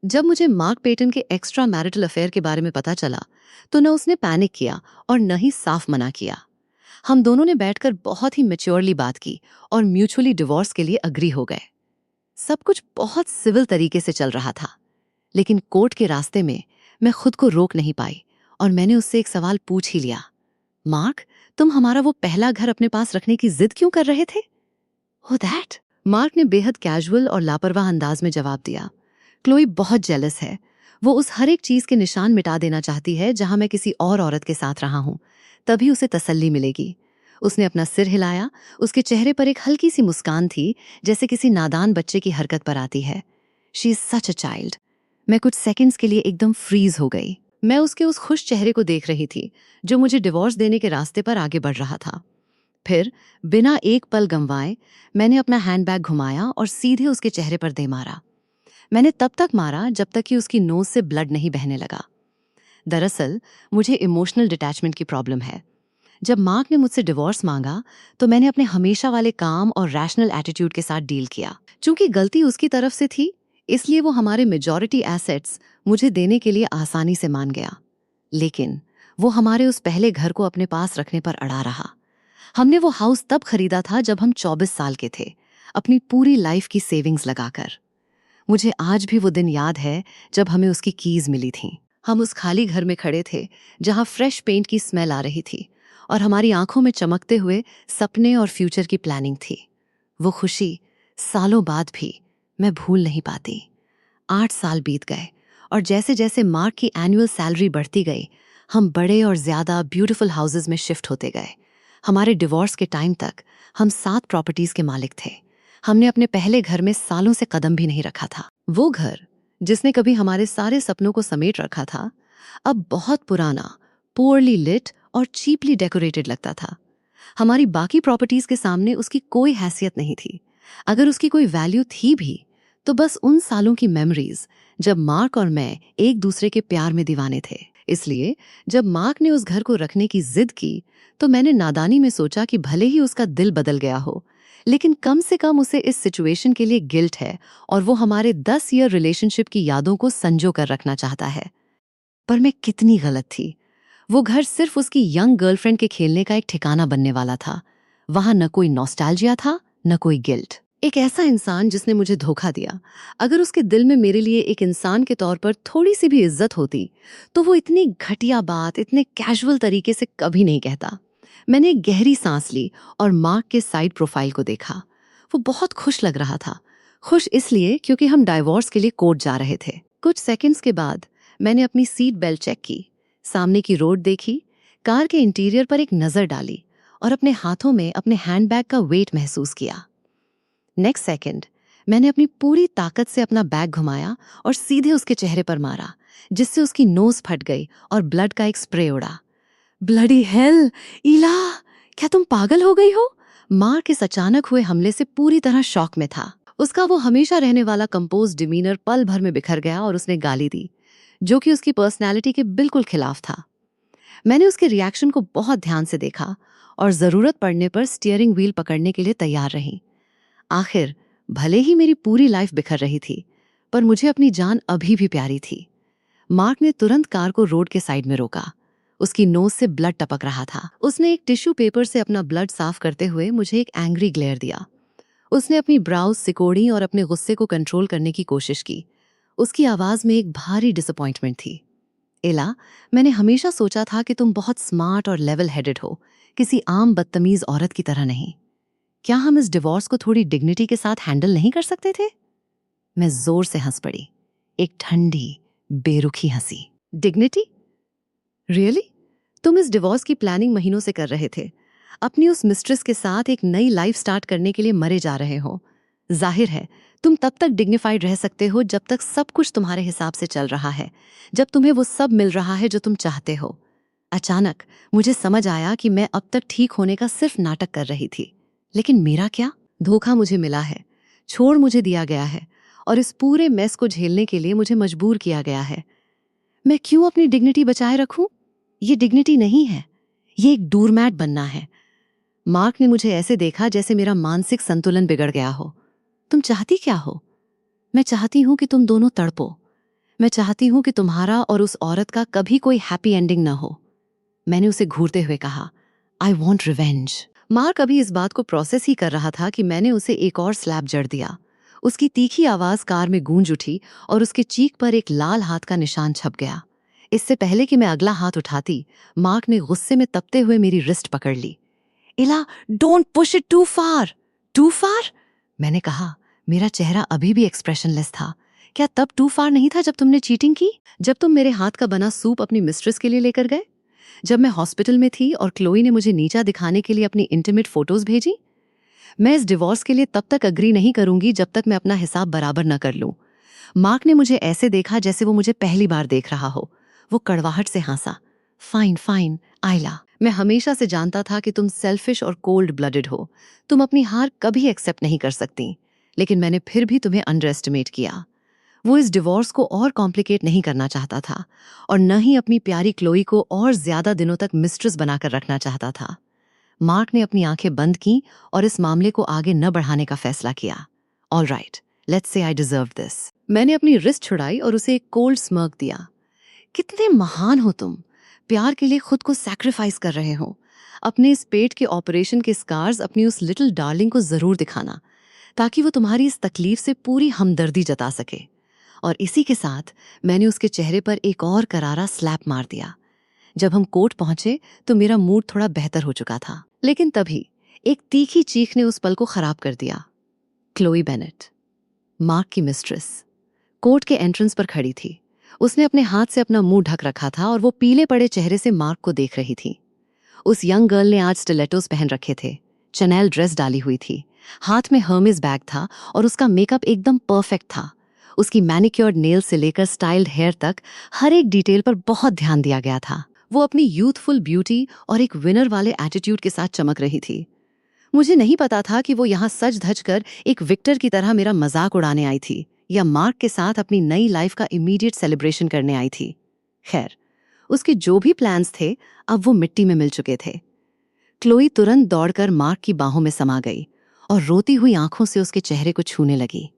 जब मुझे mark Peyton के एक्स्ट्रा मैरिटल अफेयर के बारे में पता चला तो न उसने पैनिक किया और न ही साफ मना किया। हम दोनों ने बैठकर बहुत ही मैच्योरली बात की और म्यूचुअली डिवोर्स के लिए अग्री हो गए। सब कुछ बहुत सिविल तरीके से चल रहा था, लेकिन कोर्ट के रास्ते में मैं खुद को रोक नहीं पाई और मैंने उससे एक सवाल पूछ ही लिया। मार्क, तुम हमारा वो पहला घर अपने पास रखने की जिद क्यों कर रहे थे? हो दैट, मार्क ने बेहद कैजुअल और लापरवाह अंदाज में जवाब दिया। क्लोई बहुत जेलस है। वो उस हर एक चीज के निशान मिटा देना चाहती है जहां मैं किसी और औरत के साथ रहा हूं, तभी उसे तसल्ली मिलेगी। उसने अपना सिर हिलाया। उसके चेहरे पर एक हल्की सी मुस्कान थी, जैसे किसी नादान बच्चे की हरकत पर आती है। She is such a child. मैं कुछ सेकंड्स के लिए एकदम फ्रीज हो गई। मैं उसके उस खुश चेहरे को देख रही थी जो मुझे डिवोर्स देने के रास्ते पर आगे बढ़ रहा था। फिर बिना एक पल गंवाए मैंने अपना हैंडबैग घुमाया और सीधे उसके चेहरे पर दे मारा। मैंने तब तक मारा जब तक कि उसकी नोज से ब्लड नहीं बहने लगा। दरअसल मुझे इमोशनल डिटैचमेंट की प्रॉब्लम है। जब मार्क ने मुझसे डिवोर्स मांगा तो मैंने अपने हमेशा वाले काम और रैशनल एटीट्यूड के साथ डील किया। चूंकि गलती उसकी तरफ से थी, इसलिए वो हमारे मेजॉरिटी एसेट्स मुझे देने के लिए आसानी से मान गया। लेकिन वो हमारे उस पहले घर को अपने पास रखने पर अड़ा रहा। हमने वो हाउस तब खरीदा था जब हम 24 साल के थे, अपनी पूरी लाइफ की सेविंग्स लगाकर। मुझे आज भी वो दिन याद है जब हमें उसकी कीज मिली थीं। हम उस खाली घर में खड़े थे जहां फ्रेश पेंट की स्मेल आ रही थी और हमारी आंखों में चमकते हुए सपने और फ्यूचर की प्लानिंग थी। वो खुशी सालों बाद भी मैं भूल नहीं पाती। 8 साल बीत गए और जैसे जैसे मार्क की एनुअल सैलरी बढ़ती गई, हम बड़े और ज्यादा ब्यूटीफुल हाउसेज में शिफ्ट होते गए। हमारे डिवोर्स के टाइम तक हम 7 प्रॉपर्टीज के मालिक थे। हमने अपने पहले घर में सालों से कदम भी नहीं रखा था। वो घर जिसने कभी हमारे सारे सपनों को समेट रखा था, अब बहुत पुराना, पुअरली लिट और चीपली डेकोरेटेड लगता था। हमारी बाकी प्रॉपर्टीज के सामने उसकी कोई हैसियत नहीं थी। अगर उसकी कोई वैल्यू थी भी तो बस उन सालों की मेमोरीज जब मार्क और मैं एक दूसरे के प्यार में दीवाने थे। इसलिए जब मार्क ने उस घर को रखने की जिद की तो मैंने नादानी में सोचा कि भले ही उसका दिल बदल गया हो, लेकिन कम से कम उसे इस सिचुएशन के लिए गिल्ट है और वो हमारे 10 ईयर रिलेशनशिप की यादों को संजो कर रखना चाहता है। पर मैं कितनी गलत थी। वो घर सिर्फ उसकी यंग गर्लफ्रेंड के खेलने का एक ठिकाना बनने वाला था। वहां न कोई नॉस्टैल्जिया था, न कोई गिल्ट। एक ऐसा इंसान जिसने मुझे धोखा दिया, अगर उसके दिल में मेरे लिए एक इंसान के तौर पर थोड़ी सी भी इज्जत होती तो वो इतनी घटिया बात इतने कैजुअल तरीके से कभी नहीं कहता। मैंने एक गहरी सांस ली और मार्क के साइड प्रोफाइल को देखा। वो बहुत खुश लग रहा था। खुश इसलिए क्योंकि हम डाइवोर्स के लिए कोर्ट जा रहे थे। कुछ सेकंड्स के बाद मैंने अपनी सीट बेल्ट चेक की, सामने की रोड देखी, कार के इंटीरियर पर एक नजर डाली और अपने हाथों में अपने हैंडबैग का वेट महसूस किया। नेक्स्ट सेकंड मैंने अपनी पूरी ताकत से अपना बैग घुमाया और सीधे उसके चेहरे पर मारा, जिससे उसकी नोज फट गई और ब्लड का एक स्प्रे उड़ा। Bloody hell! इला, क्या तुम पागल हो गई हो? मार्क इस अचानक हुए हमले से पूरी तरह शॉक में था। उसका वो हमेशा रहने वाला कंपोज डिमीनर पल भर में बिखर गया और उसने गाली दी, जो कि उसकी पर्सनैलिटी के बिल्कुल खिलाफ था। मैंने उसके रिएक्शन को बहुत ध्यान से देखा और जरूरत पड़ने पर स्टीयरिंग व्हील पकड़ने के लिए तैयार रही। आखिर भले ही मेरी पूरी लाइफ बिखर रही थी, पर मुझे अपनी जान अभी भी प्यारी थी। मार्क ने तुरंत कार को रोड के साइड में रोका। उसकी नोज से ब्लड टपक रहा था। उसने एक टिश्यू पेपर से अपना ब्लड साफ करते हुए मुझे एक एंग्री ग्लेयर दिया। उसने अपनी ब्राउज सिकोड़ी और अपने गुस्से को कंट्रोल करने की कोशिश की। उसकी आवाज में एक भारी डिसअपॉइंटमेंट थी। एला, मैंने हमेशा सोचा था कि तुम बहुत स्मार्ट और लेवल हेडेड हो, किसी आम बदतमीज औरत की तरह नहीं। क्या हम इस डिवोर्स को थोड़ी डिग्निटी के साथ हैंडल नहीं कर सकते थे? मैं जोर से हंस पड़ी, एक ठंडी बेरुखी हंसी। डिग्निटी? रियली? तुम इस डिवोर्स की प्लानिंग महीनों से कर रहे थे, अपनी उस मिस्ट्रेस के साथ एक नई लाइफ स्टार्ट करने के लिए मरे जा रहे हो। जाहिर है तुम तब तक डिग्निफाइड रह सकते हो जब तक सब कुछ तुम्हारे हिसाब से चल रहा है, जब तुम्हें वो सब मिल रहा है जो तुम चाहते हो। अचानक मुझे समझ आया कि मैं अब तक ठीक होने का सिर्फ नाटक कर रही थी। लेकिन मेरा क्या? धोखा मुझे मिला है, छोड़ मुझे दिया गया है और इस पूरे मेस को झेलने के लिए मुझे मजबूर किया गया है। मैं क्यों अपनी डिग्निटी बचाए रखूं? ये डिग्निटी नहीं है, ये एक डोरमैट बनना है। मार्क ने मुझे ऐसे देखा जैसे मेरा मानसिक संतुलन बिगड़ गया हो। तुम चाहती क्या हो? मैं चाहती हूं कि तुम दोनों तड़पो, मैं चाहती हूँ कि तुम्हारा और उस औरत का कभी कोई हैप्पी एंडिंग न हो। मैंने उसे घूरते हुए कहा, आई वॉन्ट रिवेंज। मार्क अभी इस बात को प्रोसेस ही कर रहा था कि मैंने उसे एक और स्लैप जड़ दिया। उसकी तीखी आवाज कार में गूंज उठी और उसके चीक पर एक लाल हाथ का निशान छप गया। इससे पहले कि मैं अगला हाथ उठाती, मार्क ने गुस्से में तपते हुए मेरी रिस्ट पकड़ ली। Ila, don't push it too far. Too far? मैंने कहा। मेरा चेहरा अभी भी एक्सप्रेशनलेस था। क्या तब टू फार नहीं था जब तुमने चीटिंग की? जब तुम मेरे हाथ का बना सूप अपनी मिस्ट्रेस के लिए लेकर गए? जब मैं हॉस्पिटल में थी और क्लोई ने मुझे नीचा दिखाने के लिए अपनी इंटीमेट फोटोज भेजी? मैं इस डिवोर्स के लिए तब तक अग्री नहीं करूंगी जब तक मैं अपना हिसाब बराबर न कर लूं। मार्क ने मुझे ऐसे देखा जैसे वो मुझे पहली बार देख रहा हो। वो कड़वाहट से हंसा। फाइन फाइन आइला, मैं हमेशा से जानता था कि तुम सेल्फिश और कोल्ड ब्लडेड हो। तुम अपनी हार कभी एक्सेप्ट नहीं कर सकती, लेकिन मैंने फिर भी तुम्हें अंडर एस्टिमेट किया। वो इस डिवोर्स को और कॉम्प्लिकेट नहीं करना चाहता था और न ही अपनी प्यारी क्लोई को और ज्यादा दिनों तक मिस्ट्रेस बनाकर रखना चाहता था। मार्क ने अपनी आंखें बंद की और इस मामले को आगे न बढ़ाने का फैसला किया। All right, let's say I deserve this. मैंने अपनी रिस्ट छुड़ाई और उसे एक कोल्ड स्मर्क दिया। कितने महान हो तुम, प्यार के लिए खुद को सैक्रिफाइस कर रहे हो। अपने इस पेट के ऑपरेशन के स्कार्स अपनी उस लिटिल डार्लिंग को जरूर दिखाना, ताकि वो तुम्हारी इस तकलीफ से पूरी हमदर्दी जता सके। और इसी के साथ मैंने उसके चेहरे पर एक और करारा स्लैप मार दिया। जब हम कोर्ट पहुंचे तो मेरा मूड थोड़ा बेहतर हो चुका था, लेकिन तभी एक तीखी चीख ने उस पल को खराब कर दिया। क्लोई बेनेट, मार्क की मिस्ट्रेस, कोर्ट के एंट्रेंस पर खड़ी थी। उसने अपने हाथ से अपना मुंह ढक रखा था और वो पीले पड़े चेहरे से मार्क को देख रही थी। उस यंग गर्ल ने आज स्टिलेटोस पहन रखे थे, चैनेल ड्रेस डाली हुई थी, हाथ में हर्मेस बैग था और उसका मेकअप एकदम परफेक्ट था। उसकी मैनिक्योर्ड नेल से लेकर स्टाइल्ड हेयर तक हर एक डिटेल पर बहुत ध्यान दिया गया था। वो अपनी यूथफुल ब्यूटी और एक विनर वाले एटीट्यूड के साथ चमक रही थी। मुझे नहीं पता था कि वो यहाँ सज धज कर एक विक्टर की तरह मेरा मजाक उड़ाने आई थी या मार्क के साथ अपनी नई लाइफ का इमीडिएट सेलिब्रेशन करने आई थी। खैर, उसके जो भी प्लान्स थे अब वो मिट्टी में मिल चुके थे। क्लोई तुरंत दौड़कर मार्क की बाहों में समा गई और रोती हुई आंखों से उसके चेहरे को छूने लगी।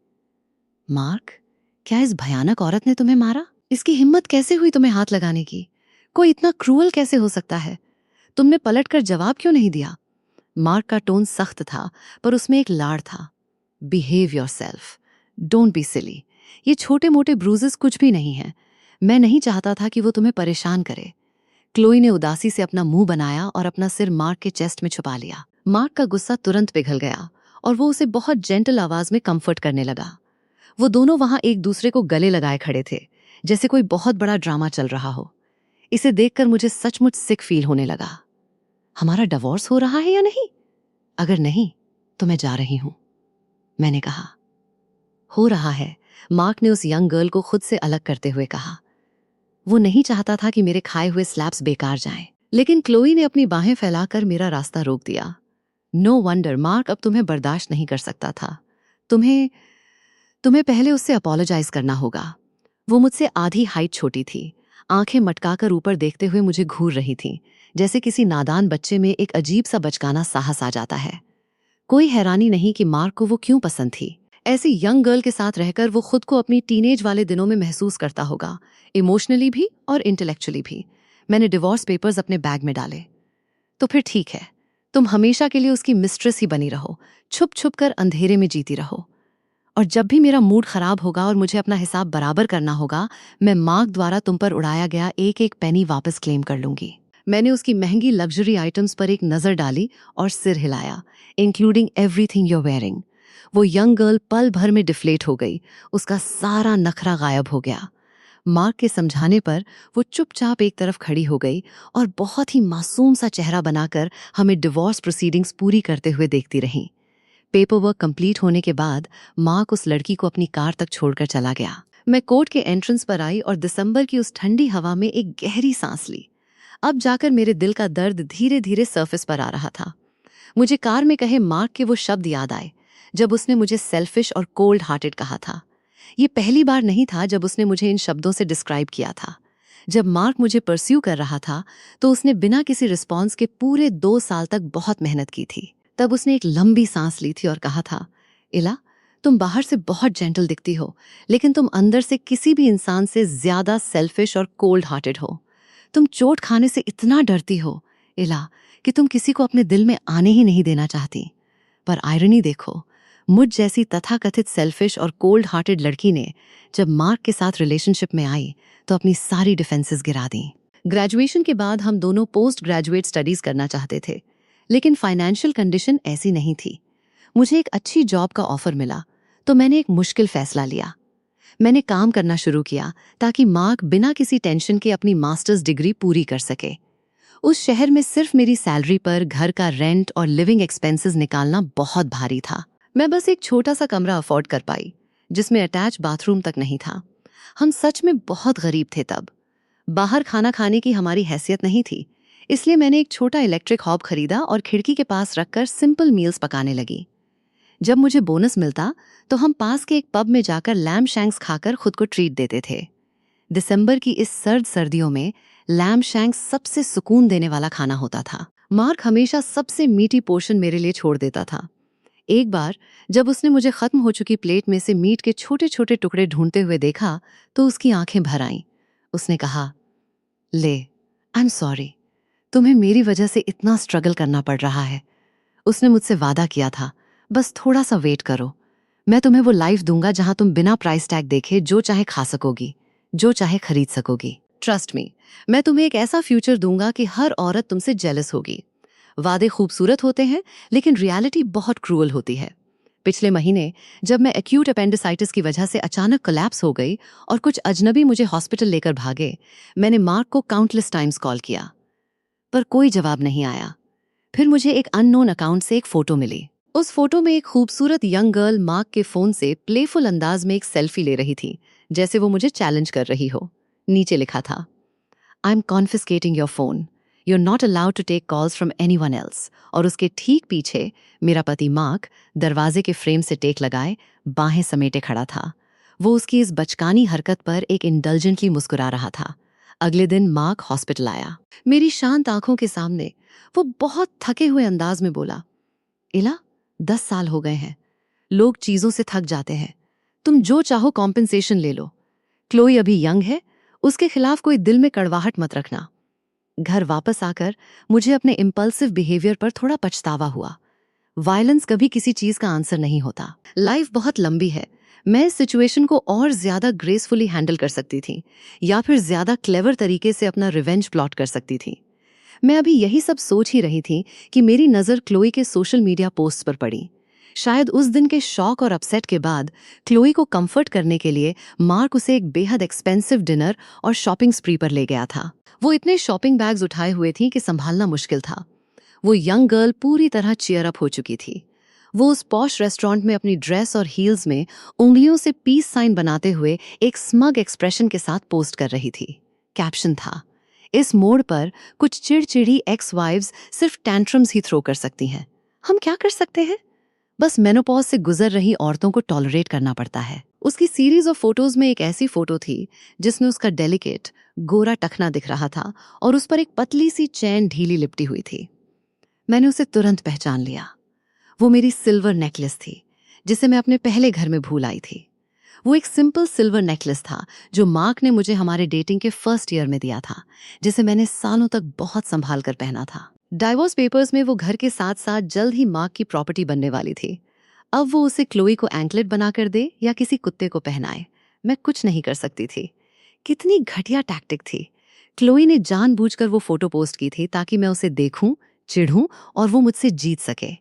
मार्क, क्या इस भयानक औरत ने तुम्हें मारा? इसकी हिम्मत कैसे हुई तुम्हें हाथ लगाने की? कोई इतना क्रूअल कैसे हो सकता है? तुमने पलटकर जवाब क्यों नहीं दिया? मार्क का टोन सख्त था, पर उसमें एक लाड़ था। Behave yourself, don't be silly. ये छोटे मोटे ब्रूजेस कुछ भी नहीं है। मैं नहीं चाहता था कि वो तुम्हें परेशान करे। क्लोई ने उदासी से अपना मुंह बनाया और अपना सिर मार्क के चेस्ट में छुपा लिया। मार्क का गुस्सा तुरंत पिघल गया और वो उसे बहुत जेंटल आवाज में कंफर्ट करने लगा। वो दोनों वहां एक दूसरे को गले लगाए खड़े थे, जैसे कोई बहुत बड़ा ड्रामा चल रहा हो। इसे देखकर मुझे सचमुच सिक फील होने लगा। हमारा डिवोर्स हो रहा है या नहीं? अगर नहीं तो मैं जा रही हूं, मैंने कहा। हो रहा है, मार्क ने उस यंग गर्ल को खुद से अलग करते हुए कहा। वो नहीं चाहता था कि मेरे खाए हुए स्लैप्स बेकार जाएं, लेकिन क्लोई ने अपनी बाहें फैलाकर मेरा रास्ता रोक दिया। नो वंडर मार्क अब तुम्हें बर्दाश्त नहीं कर सकता था। तुम्हें पहले उससे अपोलोजाइज करना होगा। वो मुझसे आधी हाइट छोटी थी, आंखें मटकाकर ऊपर देखते हुए मुझे घूर रही थी, जैसे किसी नादान बच्चे में एक अजीब सा बचकाना साहस आ जाता है। कोई हैरानी नहीं कि मार्क को वो क्यों पसंद थी। ऐसी यंग गर्ल के साथ रहकर वो खुद को अपनी टीनेज वाले दिनों में महसूस करता होगा, इमोशनली भी और इंटेलेक्चुअली भी। मैंने डिवोर्स पेपर्स अपने बैग में डाले। तो फिर ठीक है, तुम हमेशा के लिए उसकी मिस्ट्रेस ही बनी रहो, छुप छुप कर अंधेरे में जीती रहो। और जब भी मेरा मूड खराब होगा और मुझे अपना हिसाब बराबर करना होगा, मैं मार्क द्वारा तुम पर उड़ाया गया एक एक पेनी वापस क्लेम कर लूंगी। मैंने उसकी महंगी लग्जरी आइटम्स पर एक नजर डाली और सिर हिलाया, including everything you are wearing. वो यंग गर्ल पल भर में डिफ्लेट हो गई, उसका सारा नखरा गायब हो गया। मार्क के समझाने पर वो चुपचाप एक तरफ खड़ी हो गई और बहुत ही मासूम सा चेहरा बनाकर हमें डिवोर्स प्रोसीडिंग्स पूरी करते हुए देखती रही। पेपर वर्क कंप्लीट होने के बाद मार्क उस लड़की को अपनी कार तक छोड़कर चला गया। मैं कोर्ट के एंट्रेंस पर आई और दिसंबर की उस ठंडी हवा में एक गहरी सांस ली। अब जाकर मेरे दिल का दर्द धीरे धीरे सरफेस पर आ रहा था। मुझे कार में कहे मार्क के वो शब्द याद आए जब उसने मुझे सेल्फिश और कोल्ड हार्टेड कहा था। ये पहली बार नहीं था जब उसने मुझे इन शब्दों से डिस्क्राइब किया था। जब मार्क मुझे परस्यू कर रहा था तो उसने बिना किसी रिस्पॉन्स के पूरे 2 साल तक बहुत मेहनत की थी। तब उसने एक लंबी सांस ली थी और कहा था, इला, तुम बाहर से बहुत जेंटल दिखती हो, लेकिन तुम अंदर से किसी भी इंसान से ज्यादा सेल्फिश और कोल्ड हार्टेड हो। तुम चोट खाने से इतना डरती हो, इला, कि तुम किसी को अपने दिल में आने ही नहीं देना चाहती। पर आयरनी देखो, मुझ जैसी तथाकथित सेल्फिश और कोल्ड हार्टेड लड़की ने जब मार्क के साथ रिलेशनशिप में आई तो अपनी सारी डिफेंसेस गिरा दी। ग्रेजुएशन के बाद हम दोनों पोस्ट ग्रेजुएट स्टडीज करना चाहते थे, लेकिन फाइनेंशियल कंडीशन ऐसी नहीं थी। मुझे एक अच्छी जॉब का ऑफर मिला तो मैंने एक मुश्किल फैसला लिया। मैंने काम करना शुरू किया ताकि मार्क बिना किसी टेंशन के अपनी मास्टर्स डिग्री पूरी कर सके। उस शहर में सिर्फ मेरी सैलरी पर घर का रेंट और लिविंग एक्सपेंसेस निकालना बहुत भारी था। मैं बस एक छोटा सा कमरा अफोर्ड कर पाई, जिसमें अटैच बाथरूम तक नहीं था। हम सच में बहुत गरीब थे तब। बाहर खाना खाने की हमारी हैसियत नहीं थी, इसलिए मैंने एक छोटा इलेक्ट्रिक हॉब खरीदा और खिड़की के पास रखकर सिंपल मील्स पकाने लगी। जब मुझे बोनस मिलता तो हम पास के एक पब में जाकर लैम्ब शैंक्स खाकर खुद को ट्रीट देते थे। दिसंबर की इस सर्द सर्दियों में लैम्ब शैंक्स सबसे सुकून देने वाला खाना होता था। मार्क हमेशा सबसे मीठी पोर्शन मेरे लिए छोड़ देता था। एक बार जब उसने मुझे खत्म हो चुकी प्लेट में से मीट के छोटे छोटे टुकड़े ढूंढते हुए देखा तो उसकी आंखें भर आईं। उसने कहा, ले, आई एम सॉरी, तुम्हें मेरी वजह से इतना स्ट्रगल करना पड़ रहा है। उसने मुझसे वादा किया था, बस थोड़ा सा वेट करो, मैं तुम्हें वो लाइफ दूंगा जहां तुम बिना प्राइस टैग देखे जो चाहे खा सकोगी, जो चाहे खरीद सकोगी। ट्रस्ट मी, मैं तुम्हें एक ऐसा फ्यूचर दूंगा कि हर औरत तुमसे जेलस होगी। वादे खूबसूरत होते हैं, लेकिन रियलिटी बहुत क्रूअल होती है। पिछले महीने जब मैं एक्यूट अपेंडिसाइटिस की वजह से अचानक कोलैप्स हो गई और कुछ अजनबी मुझे हॉस्पिटल लेकर भागे, मैंने मार्क को काउंटलेस टाइम्स कॉल किया, पर कोई जवाब नहीं आया। फिर मुझे एक अननोन अकाउंट से एक फोटो मिली। उस फोटो में एक खूबसूरत यंग गर्ल मार्क के फोन से प्लेफुल अंदाज में एक सेल्फी ले रही थी, जैसे वो मुझे चैलेंज कर रही हो। नीचे लिखा था, I am confiscating your phone, you are not allowed to take calls from anyone else. और उसके ठीक पीछे मेरा पति मार्क दरवाजे के फ्रेम से टेक लगाए बाहें समेटे खड़ा था। वो उसकी इस बचकानी हरकत पर एक इंडल्जेंटली मुस्कुरा रहा था। अगले दिन मार्क हॉस्पिटल आया। मेरी शांत आंखों के सामने वो बहुत थके हुए अंदाज में बोला, इला, 10 साल हो गए हैं, लोग चीजों से थक जाते हैं, तुम जो चाहो कॉम्पेंसेशन ले लो। क्लोई अभी यंग है, उसके खिलाफ कोई दिल में कड़वाहट मत रखना। घर वापस आकर मुझे अपने इम्पल्सिव बिहेवियर पर थोड़ा पछतावा हुआ। वायलेंस कभी किसी चीज का आंसर नहीं होता। लाइफ बहुत लंबी है। मैं इस सिचुएशन को और ज्यादा ग्रेसफुली हैंडल कर सकती थी, या फिर ज्यादा क्लेवर तरीके से अपना रिवेंज प्लॉट कर सकती थी। मैं अभी यही सब सोच ही रही थी कि मेरी नज़र क्लोई के सोशल मीडिया पोस्ट्स पर पड़ी। शायद उस दिन के शॉक और अपसेट के बाद क्लोई को कंफर्ट करने के लिए मार्क उसे एक बेहद एक्सपेंसिव डिनर और शॉपिंग स्प्री पर ले गया था। वो इतने शॉपिंग बैग्स उठाए हुए थी कि संभालना मुश्किल था। वो यंग गर्ल पूरी तरह चीयर अप हो चुकी थी। वो उस पॉश रेस्टोरेंट में अपनी ड्रेस और हील्स में उंगलियों से पीस साइन बनाते हुए एक स्मग एक्सप्रेशन के साथ पोस्ट कर रही थी। कैप्शन था, इस मोड़ पर कुछ चिड़चिड़ी एक्स वाइव्स सिर्फ टैंट्रम्स ही थ्रो कर सकती हैं। हम क्या कर सकते हैं? बस मेनोपॉज से गुजर रही औरतों को टॉलरेट करना पड़ता है। उसकी सीरीज ऑफ फोटोज में एक ऐसी फोटो थी जिसमें उसका डेलिकेट गोरा टखना दिख रहा था और उस पर एक पतली सी चैन ढीली लिपटी हुई थी। मैंने उसे तुरंत पहचान लिया। वो मेरी सिल्वर नेकलेस थी, जिसे मैं अपने पहले घर में भूल आई थी। वो एक सिंपल सिल्वर नेकलेस था जो मार्क ने मुझे हमारे डेटिंग के फर्स्ट ईयर में दिया था, जिसे मैंने सालों तक बहुत संभाल कर पहना था। डाइवोर्स पेपर्स में वो घर के साथ साथ जल्द ही मार्क की प्रॉपर्टी बनने वाली थी। अब वो उसे क्लोई को एंकलेट बनाकर दे या किसी कुत्ते को पहनाए, मैं कुछ नहीं कर सकती थी। कितनी घटिया टैक्टिक थी। क्लोई ने जानबूझकर वो फोटो पोस्ट की थी ताकि मैं उसे देखूं, चिढ़ूं और वो मुझसे जीत सके।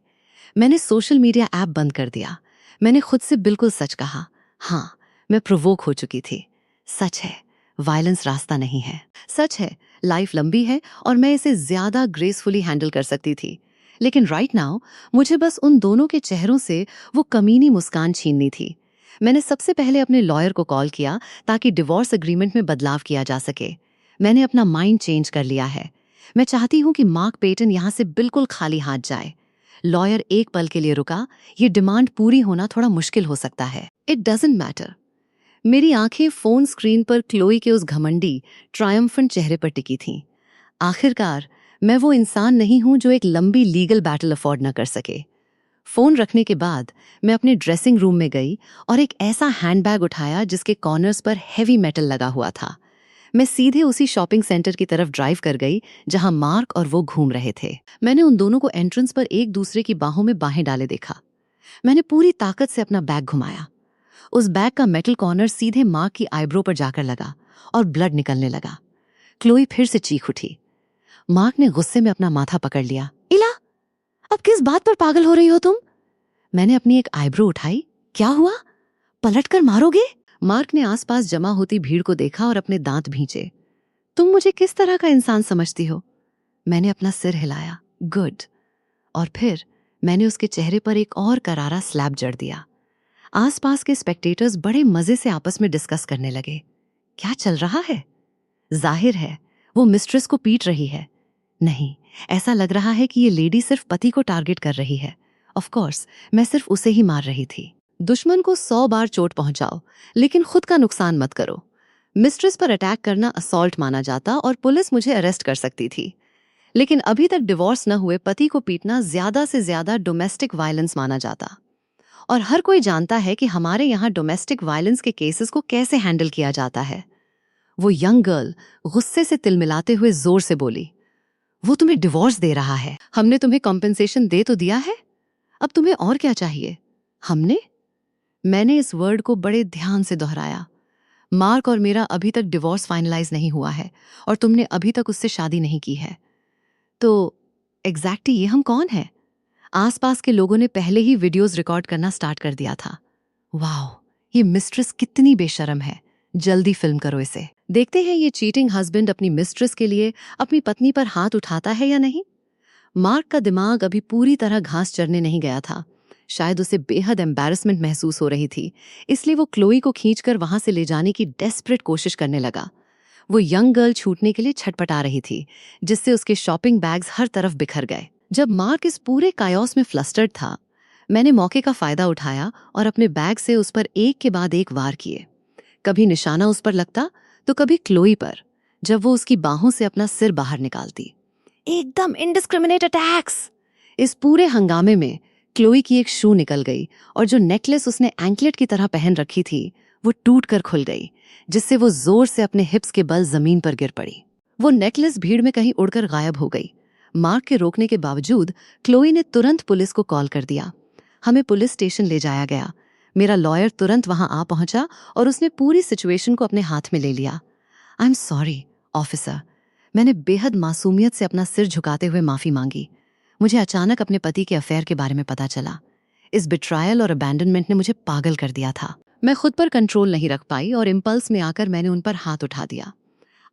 मैंने सोशल मीडिया ऐप बंद कर दिया। मैंने खुद से बिल्कुल सच कहा, हाँ, मैं प्रोवोक हो चुकी थी। सच है, वायलेंस रास्ता नहीं है। सच है, लाइफ लंबी है और मैं इसे ज्यादा ग्रेसफुली हैंडल कर सकती थी। लेकिन राइट नाउ मुझे बस उन दोनों के चेहरों से वो कमीनी मुस्कान छीननी थी। मैंने सबसे पहले अपने लॉयर को कॉल किया ताकि डिवोर्स एग्रीमेंट में बदलाव किया जा सके। मैंने अपना माइंड चेंज कर लिया है। मैं चाहती हूँ कि मार्क पेटन यहाँ से बिल्कुल खाली हाथ जाए। लॉयर एक पल के लिए रुका, ये डिमांड पूरी होना थोड़ा मुश्किल हो सकता है। It doesn't matter. मेरी आंखें फोन स्क्रीन पर क्लोई के उस घमंडी ट्रायम्फेंट चेहरे पर टिकी थीं। आखिरकार मैं वो इंसान नहीं हूं जो एक लंबी लीगल बैटल अफोर्ड न कर सके। फोन रखने के बाद मैं अपने ड्रेसिंग रूम में गई और एक ऐसा हैंडबैग उठाया जिसके कॉर्नर्स पर हेवी मेटल लगा हुआ था। मैं सीधे उसी शॉपिंग सेंटर की तरफ ड्राइव कर गई जहां मार्क और वो घूम रहे थे। मैंने उन दोनों को एंट्रेंस पर एक दूसरे की बाहों में बाहें डाले देखा। मैंने पूरी ताकत से अपना बैग घुमाया। उस बैग का मेटल कॉर्नर सीधे मार्क की आईब्रो पर जाकर लगा और ब्लड निकलने लगा। क्लोई फिर से चीख उठी। मार्क ने गुस्से में अपना माथा पकड़ लिया। इला, अब किस बात पर पागल हो रही हो तुम? मैंने अपनी एक आईब्रो उठाई। क्या हुआ? पलट कर मारोगे? मार्क ने आसपास जमा होती भीड़ को देखा और अपने दांत भींचे। तुम मुझे किस तरह का इंसान समझती हो? मैंने अपना सिर हिलाया। गुड। और फिर मैंने उसके चेहरे पर एक और करारा स्लैप जड़ दिया। आसपास के स्पेक्टेटर्स बड़े मजे से आपस में डिस्कस करने लगे। क्या चल रहा है? जाहिर है वो मिस्ट्रेस को पीट रही है। नहीं, ऐसा लग रहा है कि ये लेडी सिर्फ पति को टारगेट कर रही है। ऑफ कोर्स, मैं सिर्फ उसे ही मार रही थी। दुश्मन को 100 बार चोट पहुंचाओ, लेकिन खुद का नुकसान मत करो। मिस्ट्रेस पर अटैक करना असॉल्ट माना जाता और पुलिस मुझे अरेस्ट कर सकती थी। लेकिन अभी तक डिवोर्स न हुए पति को पीटना ज्यादा से ज्यादा डोमेस्टिक वायलेंस माना जाता। और हर कोई जानता है कि हमारे यहाँ डोमेस्टिक वायलेंस के केसेस को कैसे हैंडल किया जाता है। वो यंग गर्ल गुस्से से तिलमिलाते हुए जोर से बोली, वो तुम्हें डिवोर्स दे रहा है। हमने तुम्हें कॉम्पेंसेशन दे तो दिया है, अब तुम्हें और क्या चाहिए? हमने? मैंने इस वर्ड को बड़े ध्यान से दोहराया। मार्क और मेरा अभी तक डिवोर्स फाइनलाइज नहीं हुआ है और तुमने अभी तक उससे शादी नहीं की है। तो एग्जैक्टली ये हम कौन है? आसपास के लोगों ने पहले ही वीडियोस रिकॉर्ड करना स्टार्ट कर दिया था। वाओ, ये मिस्ट्रेस कितनी बेशर्म है। जल्दी फिल्म करो इसे। देखते हैं ये चीटिंग हस्बैंड अपनी मिस्ट्रेस के लिए अपनी पत्नी पर हाथ उठाता है या नहीं। मार्क का दिमाग अभी पूरी तरह घास चरने नहीं गया था। शायद उसे बेहद एम्बैरसमेंट महसूस हो रही थी, इसलिए वो क्लोई को खींचकर वहां से ले जाने की डेस्परेट कोशिश करने लगा। वो यंग गर्ल छूटने के लिए छटपटा रही थी, जिससे उसके शॉपिंग बैग्स हर तरफ बिखर गए। जब मार्क इस पूरे कायोस में फ्लस्टर्ड था, मैंने मौके का फायदा उठाया और अपने बैग से उस पर एक के बाद एक वार किए। कभी निशाना उस पर लगता तो कभी क्लोई पर, जब वो उसकी बाहों से अपना सिर बाहर निकालती। एकदम इंडिस्क्रिमिनेट अटैक्स। इस पूरे हंगामे में क्लोई की एक शू निकल गई और जो नेकलेस उसने एंकलेट की तरह पहन रखी थी वो टूट कर खुल गई, जिससे वो जोर से अपने हिप्स के बल जमीन पर गिर पड़ी। वो नेकलेस भीड़ में कहीं उड़कर गायब हो गई। मार्क के रोकने के बावजूद क्लोई ने तुरंत पुलिस को कॉल कर दिया। हमें पुलिस स्टेशन ले जाया गया। मेरा लॉयर तुरंत वहां आ पहुंचा और उसने पूरी सिचुएशन को अपने हाथ में ले लिया। I am sorry officer. मैंने बेहद मासूमियत से अपना सिर झुकाते हुए माफी मांगी। मुझे अचानक अपने पति के अफेयर के बारे में पता चला। इस बिट्रायल और अबैंडनमेंट ने मुझे पागल कर दिया था। मैं खुद पर कंट्रोल नहीं रख पाई और इम्पल्स में आकर मैंने उन पर हाथ उठा दिया।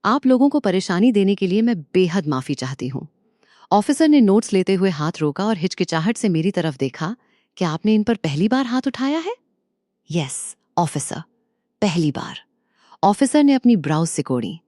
आप लोगों को परेशानी देने के लिए मैं बेहद माफी चाहती हूँ। ऑफिसर ने नोट्स लेते हुए हाथ रोका और हिचकिचाहट से मेरी तरफ देखा। क्या आपने इन पर पहली बार हाथ उठाया है? यस ऑफिसर, पहली बार। ऑफिसर ने अपनी ब्राउज सिकोड़ी।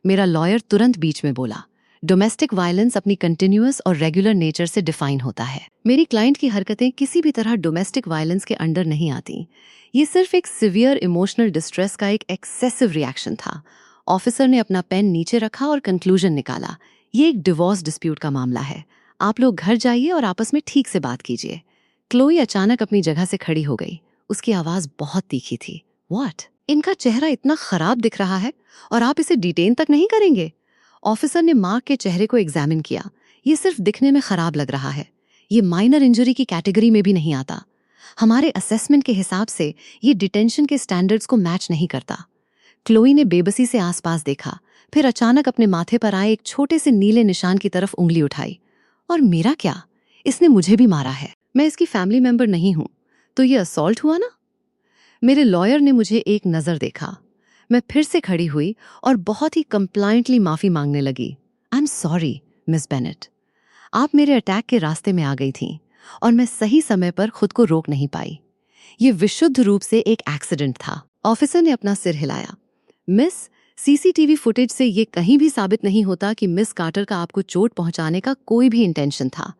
मेरा लॉयर तुरंत बीच में बोला, डोमेस्टिक वायलेंस अपनी कंटिन्यूअस और रेगुलर नेचर से डिफाइन होता है। मेरी क्लाइंट की हरकतें किसी भी तरह डोमेस्टिक वायलेंस के अंडर नहीं आती। ये सिर्फ एक सिवियर इमोशनल डिस्ट्रेस का एक एक्सेसिव रिएक्शन था। ऑफिसर ने अपना पेन नीचे रखा और कंक्लूजन निकाला। ये एक डिवोर्स डिस्प्यूट का मामला है। आप लोग घर जाइए और आपस में ठीक से बात कीजिए। क्लोई अचानक अपनी जगह से खड़ी हो गई। उसकी आवाज बहुत तीखी थी। व्हाट? इनका चेहरा इतना खराब दिख रहा है और आप इसे डिटेन तक नहीं करेंगे? ऑफिसर ने मार्क के चेहरे को एग्जामिन किया। ये सिर्फ दिखने में खराब लग रहा है। ये माइनर इंजरी की कैटेगरी में भी नहीं आता। हमारे असेसमेंट के हिसाब से ये डिटेंशन के स्टैंडर्ड्स को मैच नहीं करता। क्लोई ने बेबसी से आसपास देखा, फिर अचानक अपने माथे पर आए एक छोटे से नीले निशान की तरफ उंगली उठाई। और मेरा क्या? इसने मुझे भी मारा है। मैं इसकी फैमिली मेंबर नहीं हूं, तो ये असॉल्ट हुआ ना? मेरे लॉयर ने मुझे एक नजर देखा। मैं फिर से खड़ी हुई और बहुत ही कंप्लाइंटली माफी मांगने लगी। I am sorry miss Bennett. आप मेरे अटैक के रास्ते में आ गई थीं और मैं सही समय पर खुद को रोक नहीं पाई। ये विशुद्ध रूप से एक एक्सीडेंट था। ऑफिसर ने अपना सिर हिलाया। मिस, सीसीटीवी फुटेज से ये कहीं भी साबित नहीं होता कि मिस कार्टर का आपको चोट पहुंचाने का कोई भी इंटेंशन था।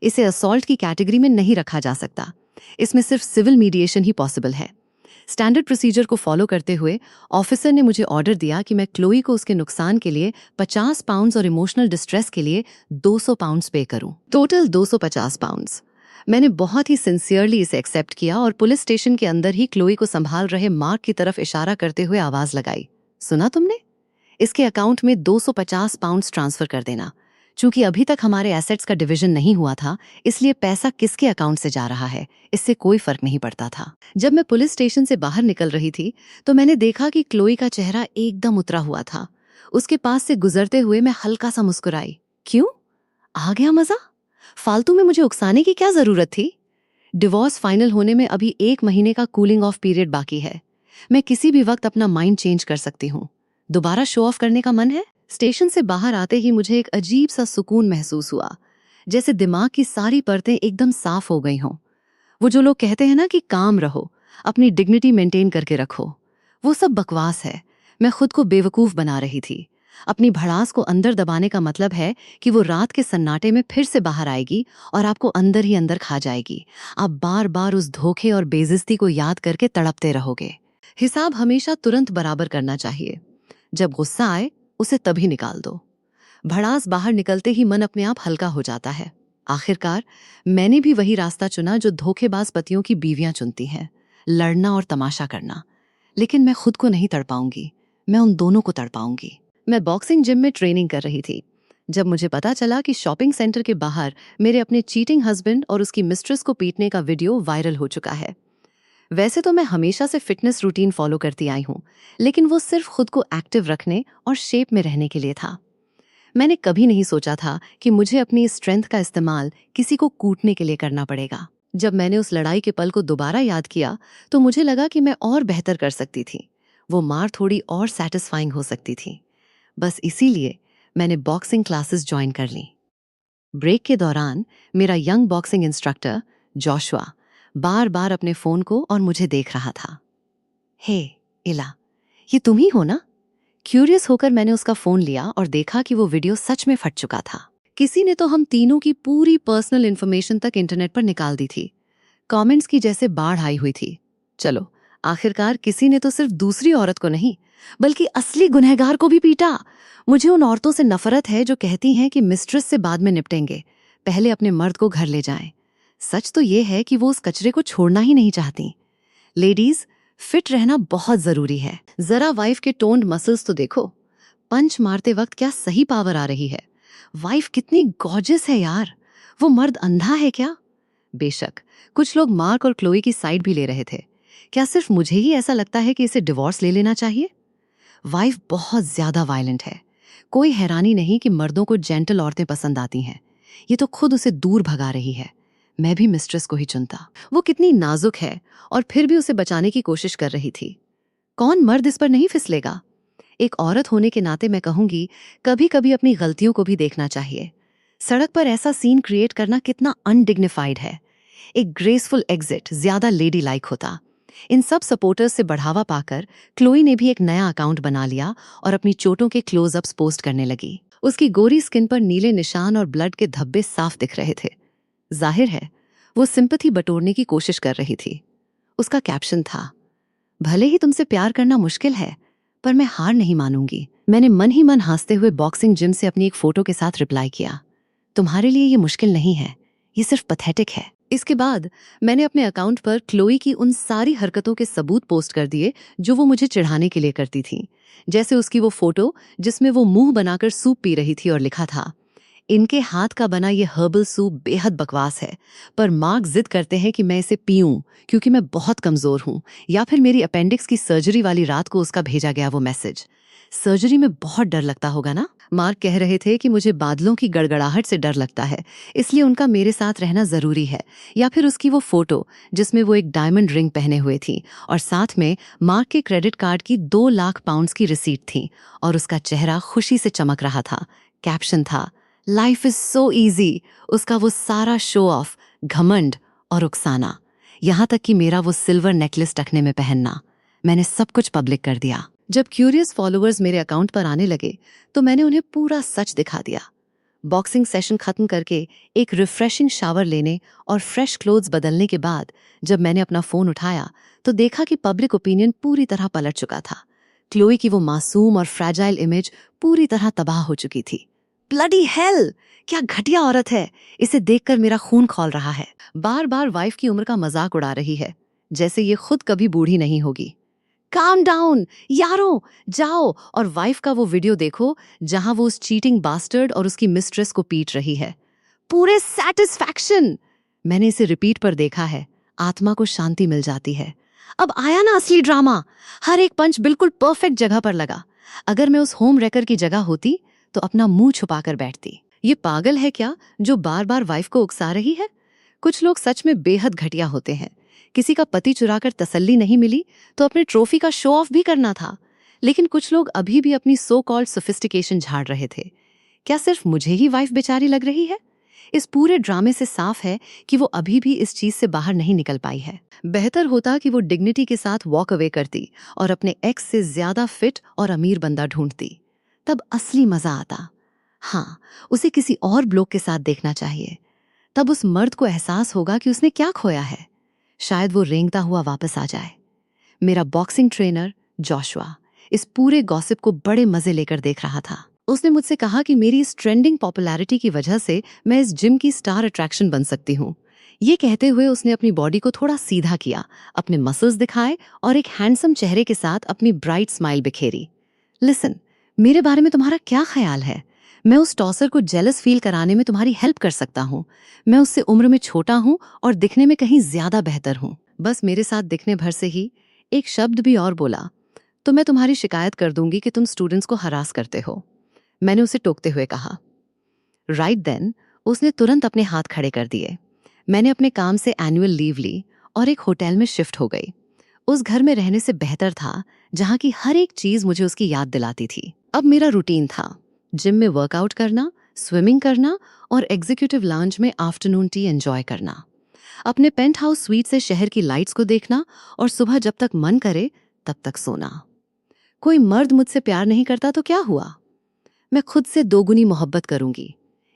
इसे असॉल्ट की कैटेगरी में नहीं रखा जा सकता। इसमें सिर्फ सिविल मीडिएशन ही पॉसिबल है। स्टैंडर्ड प्रोसीजर को फॉलो करते हुए ऑफिसर ने मुझे ऑर्डर दिया कि मैं क्लोई को उसके नुकसान के लिए 50 पाउंड्स और इमोशनल डिस्ट्रेस के लिए 200 पाउंड्स पे करूं। Total 250 pounds. मैंने बहुत ही सिंसियरली इसे एक्सेप्ट किया और पुलिस स्टेशन के अंदर ही क्लोई को संभाल रहे मार्क की तरफ इशारा करते हुए आवाज लगाई, सुना तुमने? इसके अकाउंट में 250 पाउंड्स ट्रांसफर कर देना। चूंकि अभी तक हमारे एसेट्स का डिवीजन नहीं हुआ था, इसलिए पैसा किसके अकाउंट से जा रहा है इससे कोई फर्क नहीं पड़ता था। जब मैं पुलिस स्टेशन से बाहर निकल रही थी तो मैंने देखा कि क्लोई का चेहरा एकदम उतरा हुआ था। उसके पास से गुजरते हुए मैं हल्का सा मुस्कुराई। क्यों? आ गया मजा? फालतू में मुझे उकसाने की क्या जरूरत थी? डिवोर्स फाइनल होने में अभी 1 महीने का कूलिंग ऑफ पीरियड बाकी है। मैं किसी भी वक्त अपना माइंड चेंज कर सकती हूँ। दोबारा शो ऑफ करने का मन है? स्टेशन से बाहर आते ही मुझे एक अजीब सा सुकून महसूस हुआ, जैसे दिमाग की सारी परतें एकदम साफ हो गई हों। वो जो लोग कहते हैं ना कि काम रहो, अपनी डिग्निटी मेंटेन करके रखो, वो सब बकवास है। मैं खुद को बेवकूफ बना रही थी। अपनी भड़ास को अंदर दबाने का मतलब है कि वो रात के सन्नाटे में फिर से बाहर आएगी और आपको अंदर ही अंदर खा जाएगी। आप बार बार उस धोखे और बेइज्जती को याद करके तड़पते रहोगे। हिसाब हमेशा तुरंत बराबर करना चाहिए। जब गुस्सा आए उसे तभी निकाल दो। भड़ास बाहर निकलते ही मन अपने आप हल्का हो जाता है। आखिरकार मैंने भी वही रास्ता चुना जो धोखेबाज पतियों की बीवियां चुनती हैं, लड़ना और तमाशा करना। लेकिन मैं खुद को नहीं तड़पाऊंगी, मैं उन दोनों को तड़पाऊंगी। मैं बॉक्सिंग जिम में ट्रेनिंग कर रही थी जब मुझे पता चला कि शॉपिंग सेंटर के बाहर मेरे अपने चीटिंग हस्बैंड और उसकी मिस्ट्रेस को पीटने का वीडियो वायरल हो चुका है। वैसे तो मैं हमेशा से फिटनेस रूटीन फॉलो करती आई हूँ, लेकिन वो सिर्फ खुद को एक्टिव रखने और शेप में रहने के लिए था। मैंने कभी नहीं सोचा था कि मुझे अपनी इस स्ट्रेंथ का इस्तेमाल किसी को कूटने के लिए करना पड़ेगा। जब मैंने उस लड़ाई के पल को दोबारा याद किया तो मुझे लगा कि मैं और बेहतर कर सकती थी। वो मार थोड़ी और सैटिस्फाइंग हो सकती थी। बस इसीलिए मैंने बॉक्सिंग क्लासेस ज्वाइन कर ली। ब्रेक के दौरान मेरा यंग बॉक्सिंग इंस्ट्रक्टर जोशुआ बार बार अपने फोन को और मुझे देख रहा था। हे इला, ये तुम ही हो ना? क्यूरियस होकर मैंने उसका फोन लिया और देखा कि वो वीडियो सच में फट चुका था। किसी ने तो हम तीनों की पूरी पर्सनल इंफॉर्मेशन तक इंटरनेट पर निकाल दी थी। कमेंट्स की जैसे बाढ़ आई हुई थी। चलो, आखिरकार किसी ने तो सिर्फ दूसरी औरत को नहीं बल्कि असली गुनहगार को भी पीटा। मुझे उन औरतों से नफरत है जो कहती हैं कि मिस्ट्रेस से बाद में निपटेंगे, पहले अपने मर्द को घर ले जाएं। सच तो ये है कि वो उस कचरे को छोड़ना ही नहीं चाहती। लेडीज, फिट रहना बहुत जरूरी है। जरा वाइफ के टोन्ड मसल्स तो देखो। पंच मारते वक्त क्या सही पावर आ रही है। वाइफ कितनी गॉर्जियस है यार। वो मर्द अंधा है क्या? बेशक कुछ लोग मार्क और क्लोई की साइड भी ले रहे थे। क्या सिर्फ मुझे ही ऐसा लगता है कि इसे डिवोर्स ले लेना चाहिए? वाइफ बहुत ज्यादा वायलेंट है। कोई हैरानी नहीं कि मर्दों को जेंटल औरतें पसंद आती हैं। ये तो खुद उसे दूर भगा रही है। मैं भी मिस्ट्रेस को ही चुनता। वो कितनी नाजुक है और फिर भी उसे बचाने की कोशिश कर रही थी। कौन मर्द इस पर नहीं फिसलेगा? एक औरत होने के नाते मैं कहूंगी, कभी कभी अपनी गलतियों को भी देखना चाहिए। सड़क पर ऐसा सीन क्रिएट करना कितना अनडिग्निफाइड है। एक ग्रेसफुल एग्जिट ज्यादा लेडी लाइक होता। इन सब सपोर्टर्स से बढ़ावा पाकर क्लोई ने भी एक नया अकाउंट बना लिया और अपनी चोटों के क्लोजअप्स पोस्ट करने लगी। उसकी गोरी स्किन पर नीले निशान और ब्लड के धब्बे साफ दिख रहे थे। जाहिर है वो सिंपैथी बटोरने की कोशिश कर रही थी। उसका कैप्शन था, भले ही तुमसे प्यार करना मुश्किल है पर मैं हार नहीं मानूंगी। मैंने मन ही मन हंसते हुए बॉक्सिंग जिम से अपनी एक फोटो के साथ रिप्लाई किया, तुम्हारे लिए ये मुश्किल नहीं है, ये सिर्फ पैथेटिक है। इसके बाद मैंने अपने अकाउंट पर क्लोई की उन सारी हरकतों के सबूत पोस्ट कर दिए जो वो मुझे चिढ़ाने के लिए करती थी। जैसे उसकी वो फोटो जिसमें वो मुंह बनाकर सूप पी रही थी और लिखा था, इनके हाथ का बना ये हर्बल सूप बेहद बकवास है, पर मार्क जिद करते हैं कि मैं इसे पीऊं क्योंकि मैं बहुत कमजोर हूं। या फिर मेरी अपेंडिक्स की सर्जरी वाली रात को उसका भेजा गया वो मैसेज। सर्जरी में बहुत डर लगता होगा ना? मार्क कह रहे थे कि मुझे बादलों की गड़गड़ाहट से डर लगता है, इसलिए उनका मेरे साथ रहना जरूरी है। या फिर उसकी वो फोटो जिसमें वो एक डायमंड रिंग पहने हुए थी और साथ में मार्क के क्रेडिट कार्ड की 2 लाख पाउंड्स की रिसीट थी और उसका चेहरा खुशी से चमक रहा था। कैप्शन था, लाइफ इज सो ईजी। उसका वो सारा शो ऑफ, घमंड और उकसाना, यहाँ तक कि मेरा वो सिल्वर नेकलेस टखने में पहनना, मैंने सब कुछ पब्लिक कर दिया। जब क्यूरियस फॉलोअर्स मेरे अकाउंट पर आने लगे तो मैंने उन्हें पूरा सच दिखा दिया। बॉक्सिंग सेशन खत्म करके एक रिफ्रेशिंग शावर लेने और फ्रेश क्लोथ्स बदलने के बाद जब मैंने अपना फोन उठाया तो देखा कि पब्लिक ओपिनियन पूरी तरह पलट चुका था। क्लोई की वो मासूम और फ्रैजाइल इमेज पूरी तरह तबाह हो चुकी थी। ब्लडी हेल, क्या घटिया औरत है। इसे देखकर मेरा खून खौल रहा है। बार बार वाइफ की उम्र का मजाक उड़ा रही है, जैसे ये खुद कभी बूढ़ी नहीं होगी। काम डाउन यारों, जाओ और वाइफ का वो वीडियो देखो जहां वो उस चीटिंग बास्टर्ड और उसकी मिस्ट्रेस को पीट रही है। पूरे सैटिस्फैक्शन। मैंने इसे रिपीट पर देखा है, आत्मा को शांति मिल जाती है। अब आया ना असली ड्रामा। हर एक पंच बिल्कुल परफेक्ट जगह पर लगा। अगर मैं उस होम रेकर की जगह होती तो अपना मुंह छुपाकर बैठती। ये पागल है क्या जो बार बार वाइफ को उकसा रही है? कुछ लोग सच में बेहद घटिया होते हैं। किसी का पति चुराकर तसल्ली नहीं मिली तो अपने ट्रॉफी का शो ऑफ भी करना था। लेकिन कुछ लोग अभी भी अपनी सो कॉल्ड सोफिस्टिकेशन झाड़ रहे थे। क्या सिर्फ मुझे ही वाइफ बेचारी लग रही है? इस पूरे ड्रामे से साफ है कि वो अभी भी इस चीज से बाहर नहीं निकल पाई है। बेहतर होता कि वो डिग्निटी के साथ वॉक अवे करती और अपने एक्स से ज्यादा फिट और अमीर बंदा ढूंढती। तब असली मजा आता। हाँ, उसे किसी और ब्लोक के साथ देखना चाहिए। तब उस मर्द को एहसास होगा कि उसने क्या खोया है। शायद वो रेंगता हुआ वापस आ जाए। मेरा बॉक्सिंग ट्रेनर जोशुआ इस पूरे गॉसिप को बड़े मजे लेकर देख रहा था। उसने मुझसे कहा कि मेरी इस ट्रेंडिंग पॉपुलैरिटी की वजह से मैं इस जिम की स्टार अट्रैक्शन बन सकती हूँ। ये कहते हुए उसने अपनी बॉडी को थोड़ा सीधा किया, अपने मसल्स दिखाए और एक हैंडसम चेहरे के साथ अपनी ब्राइट स्माइल बिखेरी। लिसन, मेरे बारे में तुम्हारा क्या ख्याल है? मैं उस टॉसर को जेलस फील कराने में तुम्हारी हेल्प कर सकता हूँ। मैं उससे उम्र में छोटा हूँ और दिखने में कहीं ज्यादा बेहतर हूँ। बस मेरे साथ दिखने भर से ही एक शब्द भी और बोला तो मैं तुम्हारी शिकायत कर दूंगी कि तुम स्टूडेंट्स को हरास करते हो, मैंने उसे टोकते हुए कहा। राइट देन उसने तुरंत अपने हाथ खड़े कर दिए। मैंने अपने काम से एनुअल लीव ली और एक होटल में शिफ्ट हो गई। उस घर में रहने से बेहतर था जहाँ की हर एक चीज मुझे उसकी याद दिलाती थी। अब मेरा रूटीन था जिम में वर्कआउट करना, स्विमिंग करना और एग्जीक्यूटिव लाउंज में आफ्टरनून टी एंजॉय करना। अपने पेंट हाउस स्वीट से शहर की लाइट्स को देखना और सुबह जब तक मन करे तब तक सोना। कोई मर्द मुझसे प्यार नहीं करता तो क्या हुआ? मैं खुद से दोगुनी मोहब्बत करूंगी।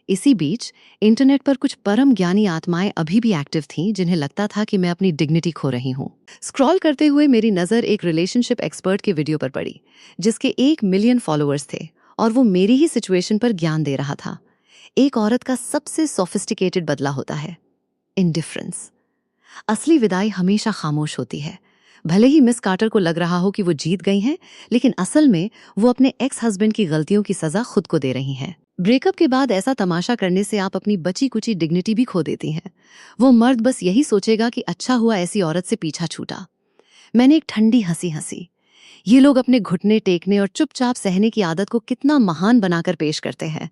इसी बीच इंटरनेट पर कुछ परम ज्ञानी आत्माएं अभी भी एक्टिव थीं जिन्हें लगता था कि मैं अपनी डिग्निटी खो रही हूं। स्क्रॉल करते हुए मेरी नज़र एक रिलेशनशिप एक्सपर्ट के वीडियो पर पड़ी जिसके 1 मिलियन फॉलोअर्स थे और वो मेरी ही सिचुएशन पर ज्ञान दे रहा था। एक औरत का सबसे सोफिस्टिकेटेड बदला होता है इंडिफरेंस। असली विदाई हमेशा खामोश होती है। भले ही मिस कार्टर को लग रहा हो कि वो जीत गई हैं, लेकिन असल में वो अपने एक्स हस्बैंड की गलतियों की सजा खुद को दे रही हैं। ब्रेकअप के बाद ऐसा तमाशा करने से आप अपनी बची कुची डिग्निटी भी खो देती हैं। वो मर्द बस यही सोचेगा कि अच्छा हुआ ऐसी औरत से पीछा छूटा। मैंने एक ठंडी हंसी हंसी। ये लोग अपने घुटने टेकने और चुपचाप सहने की आदत को कितना महान बनाकर पेश करते हैं।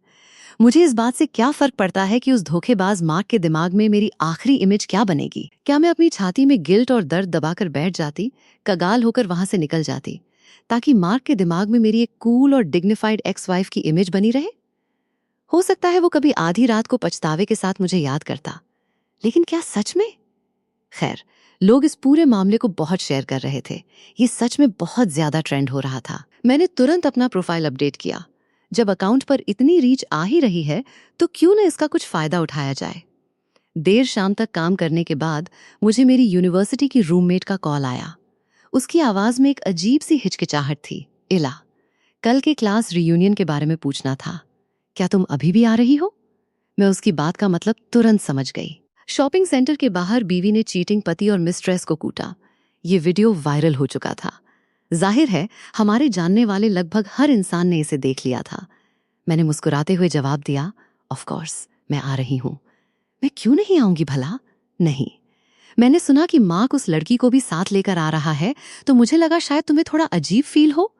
मुझे इस बात से क्या फर्क पड़ता है कि उस धोखेबाज मार्क के दिमाग में मेरी आखिरी इमेज क्या बनेगी? क्या मैं अपनी छाती में गिल्ट और दर्द दबाकर बैठ जाती, कगाल होकर वहां से निकल जाती, ताकि मार्क के दिमाग में मेरी एक कूल और डिग्निफाइड एक्स वाइफ की इमेज बनी रहे? हो सकता है वो कभी आधी रात को पछतावे के साथ मुझे याद करता, लेकिन क्या सच में? खैर, लोग इस पूरे मामले को बहुत शेयर कर रहे थे। ये सच में बहुत ज्यादा ट्रेंड हो रहा था। मैंने तुरंत अपना प्रोफाइल अपडेट किया। जब अकाउंट पर इतनी रीच आ ही रही है तो क्यों न इसका कुछ फायदा उठाया जाए। देर शाम तक काम करने के बाद मुझे मेरी यूनिवर्सिटी की रूममेट का कॉल आया। उसकी आवाज में एक अजीब सी हिचकिचाहट थी। इला, कल के क्लास रियूनियन के बारे में पूछना था। क्या तुम अभी भी आ रही हो? मैं उसकी बात का मतलब तुरंत समझ गई। शॉपिंग सेंटर के बाहर बीवी ने चीटिंग पति और मिस्ट्रेस को कूटा। ये वीडियो वायरल हो चुका था। जाहिर है हमारे जानने वाले लगभग हर इंसान ने इसे देख लिया था। मैंने मुस्कुराते हुए जवाब दिया, ऑफ कोर्स मैं आ रही हूं। मैं क्यों नहीं आऊंगी भला? नहीं, मैंने सुना कि मार्क उस लड़की को भी साथ लेकर आ रहा है, तो मुझे लगा शायद तुम्हें थोड़ा अजीब फील हो।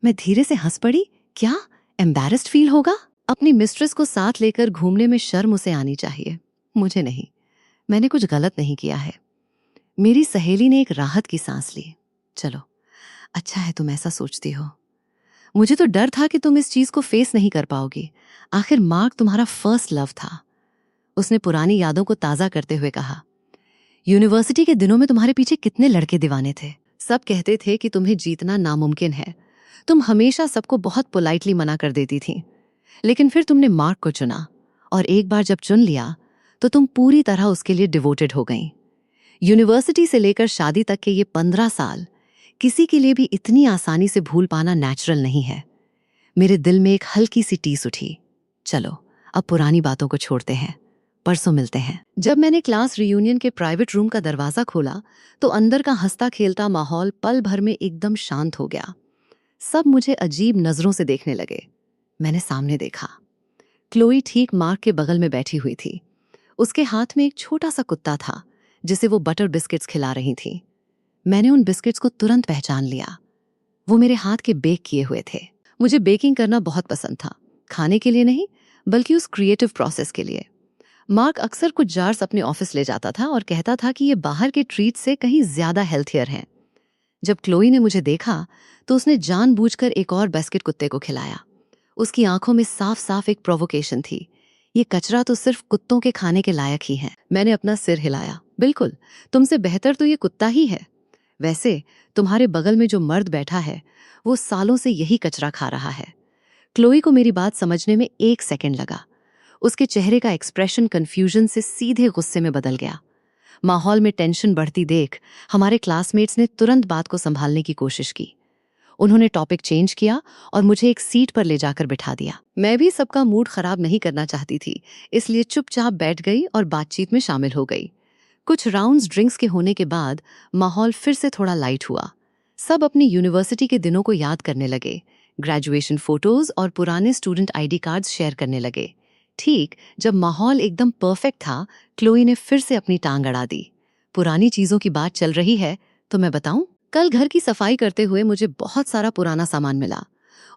मैं धीरे से हंस पड़ी। क्या एम्बैरेस्ड फील होगा? अपनी मिस्ट्रेस को साथ लेकर घूमने में शर्म उसे आनी चाहिए, मुझे नहीं। मैंने कुछ गलत नहीं किया है। मेरी सहेली ने एक राहत की सांस ली। चलो, अच्छा है तुम ऐसा सोचती हो। मुझे तो डर था कि तुम इस चीज को फेस नहीं कर पाओगी। आखिर मार्क तुम्हारा फर्स्ट लव था। उसने पुरानी यादों को ताजा करते हुए कहा, यूनिवर्सिटी के दिनों में तुम्हारे पीछे कितने लड़के दीवाने थे। सब कहते थे कि तुम्हें जीतना नामुमकिन है। तुम हमेशा सबको बहुत पोलाइटली मना कर देती थी, लेकिन फिर तुमने मार्क को चुना और एक बार जब चुन लिया तो तुम पूरी तरह उसके लिए डिवोटेड हो गई। यूनिवर्सिटी से लेकर शादी तक के ये 15 साल किसी के लिए भी इतनी आसानी से भूल पाना नेचुरल नहीं है। मेरे दिल में एक हल्की सी टीस उठी। चलो अब पुरानी बातों को छोड़ते हैं, परसों मिलते हैं। जब मैंने क्लास रियूनियन के प्राइवेट रूम का दरवाजा खोला तो अंदर का हंसता खेलता माहौल पल भर में एकदम शांत हो गया। सब मुझे अजीब नजरों से देखने लगे। मैंने सामने देखा, क्लोई ठीक मार्क के बगल में बैठी हुई थी। उसके हाथ में एक छोटा सा कुत्ता था जिसे वो बटर बिस्किट्स खिला रही थी। मैंने उन बिस्किट्स को तुरंत पहचान लिया। वो मेरे हाथ के बेक किए हुए थे। मुझे बेकिंग करना बहुत पसंद था, खाने के लिए नहीं बल्कि उस क्रिएटिव प्रोसेस के लिए। मार्क अक्सर कुछ जार्स अपने ऑफिस ले जाता था और कहता था कि ये बाहर के ट्रीट से कहीं ज्यादा हेल्थियर हैं। जब क्लोई ने मुझे देखा तो उसने जानबूझकर एक और बिस्किट कुत्ते को खिलाया। उसकी आंखों में साफ साफ एक प्रोवोकेशन थी। ये कचरा तो सिर्फ कुत्तों के खाने के लायक ही है। मैंने अपना सिर हिलाया। बिल्कुल, तुमसे बेहतर तो ये कुत्ता ही है। वैसे तुम्हारे बगल में जो मर्द बैठा है वो सालों से यही कचरा खा रहा है। क्लोई को मेरी बात समझने में 1 सेकंड लगा। उसके चेहरे का एक्सप्रेशन कंफ्यूजन से सीधे गुस्से में बदल गया। माहौल में टेंशन बढ़ती देख हमारे क्लासमेट्स ने तुरंत बात को संभालने की कोशिश की। उन्होंने टॉपिक चेंज किया और मुझे एक सीट पर ले जाकर बिठा दिया। मैं भी सबका मूड खराब नहीं करना चाहती थी, इसलिए चुपचाप बैठ गई और बातचीत में शामिल हो गई। कुछ राउंड्स ड्रिंक्स के होने के बाद माहौल फिर से थोड़ा लाइट हुआ। सब अपनी यूनिवर्सिटी के दिनों को याद करने लगे, ग्रेजुएशन फोटोज और पुराने स्टूडेंट आईडी कार्ड्स शेयर करने लगे। ठीक जब माहौल एकदम परफेक्ट था, क्लोई ने फिर से अपनी टांग अड़ा दी। पुरानी चीजों की बात चल रही है तो मैं बताऊं, कल घर की सफाई करते हुए मुझे बहुत सारा पुराना सामान मिला।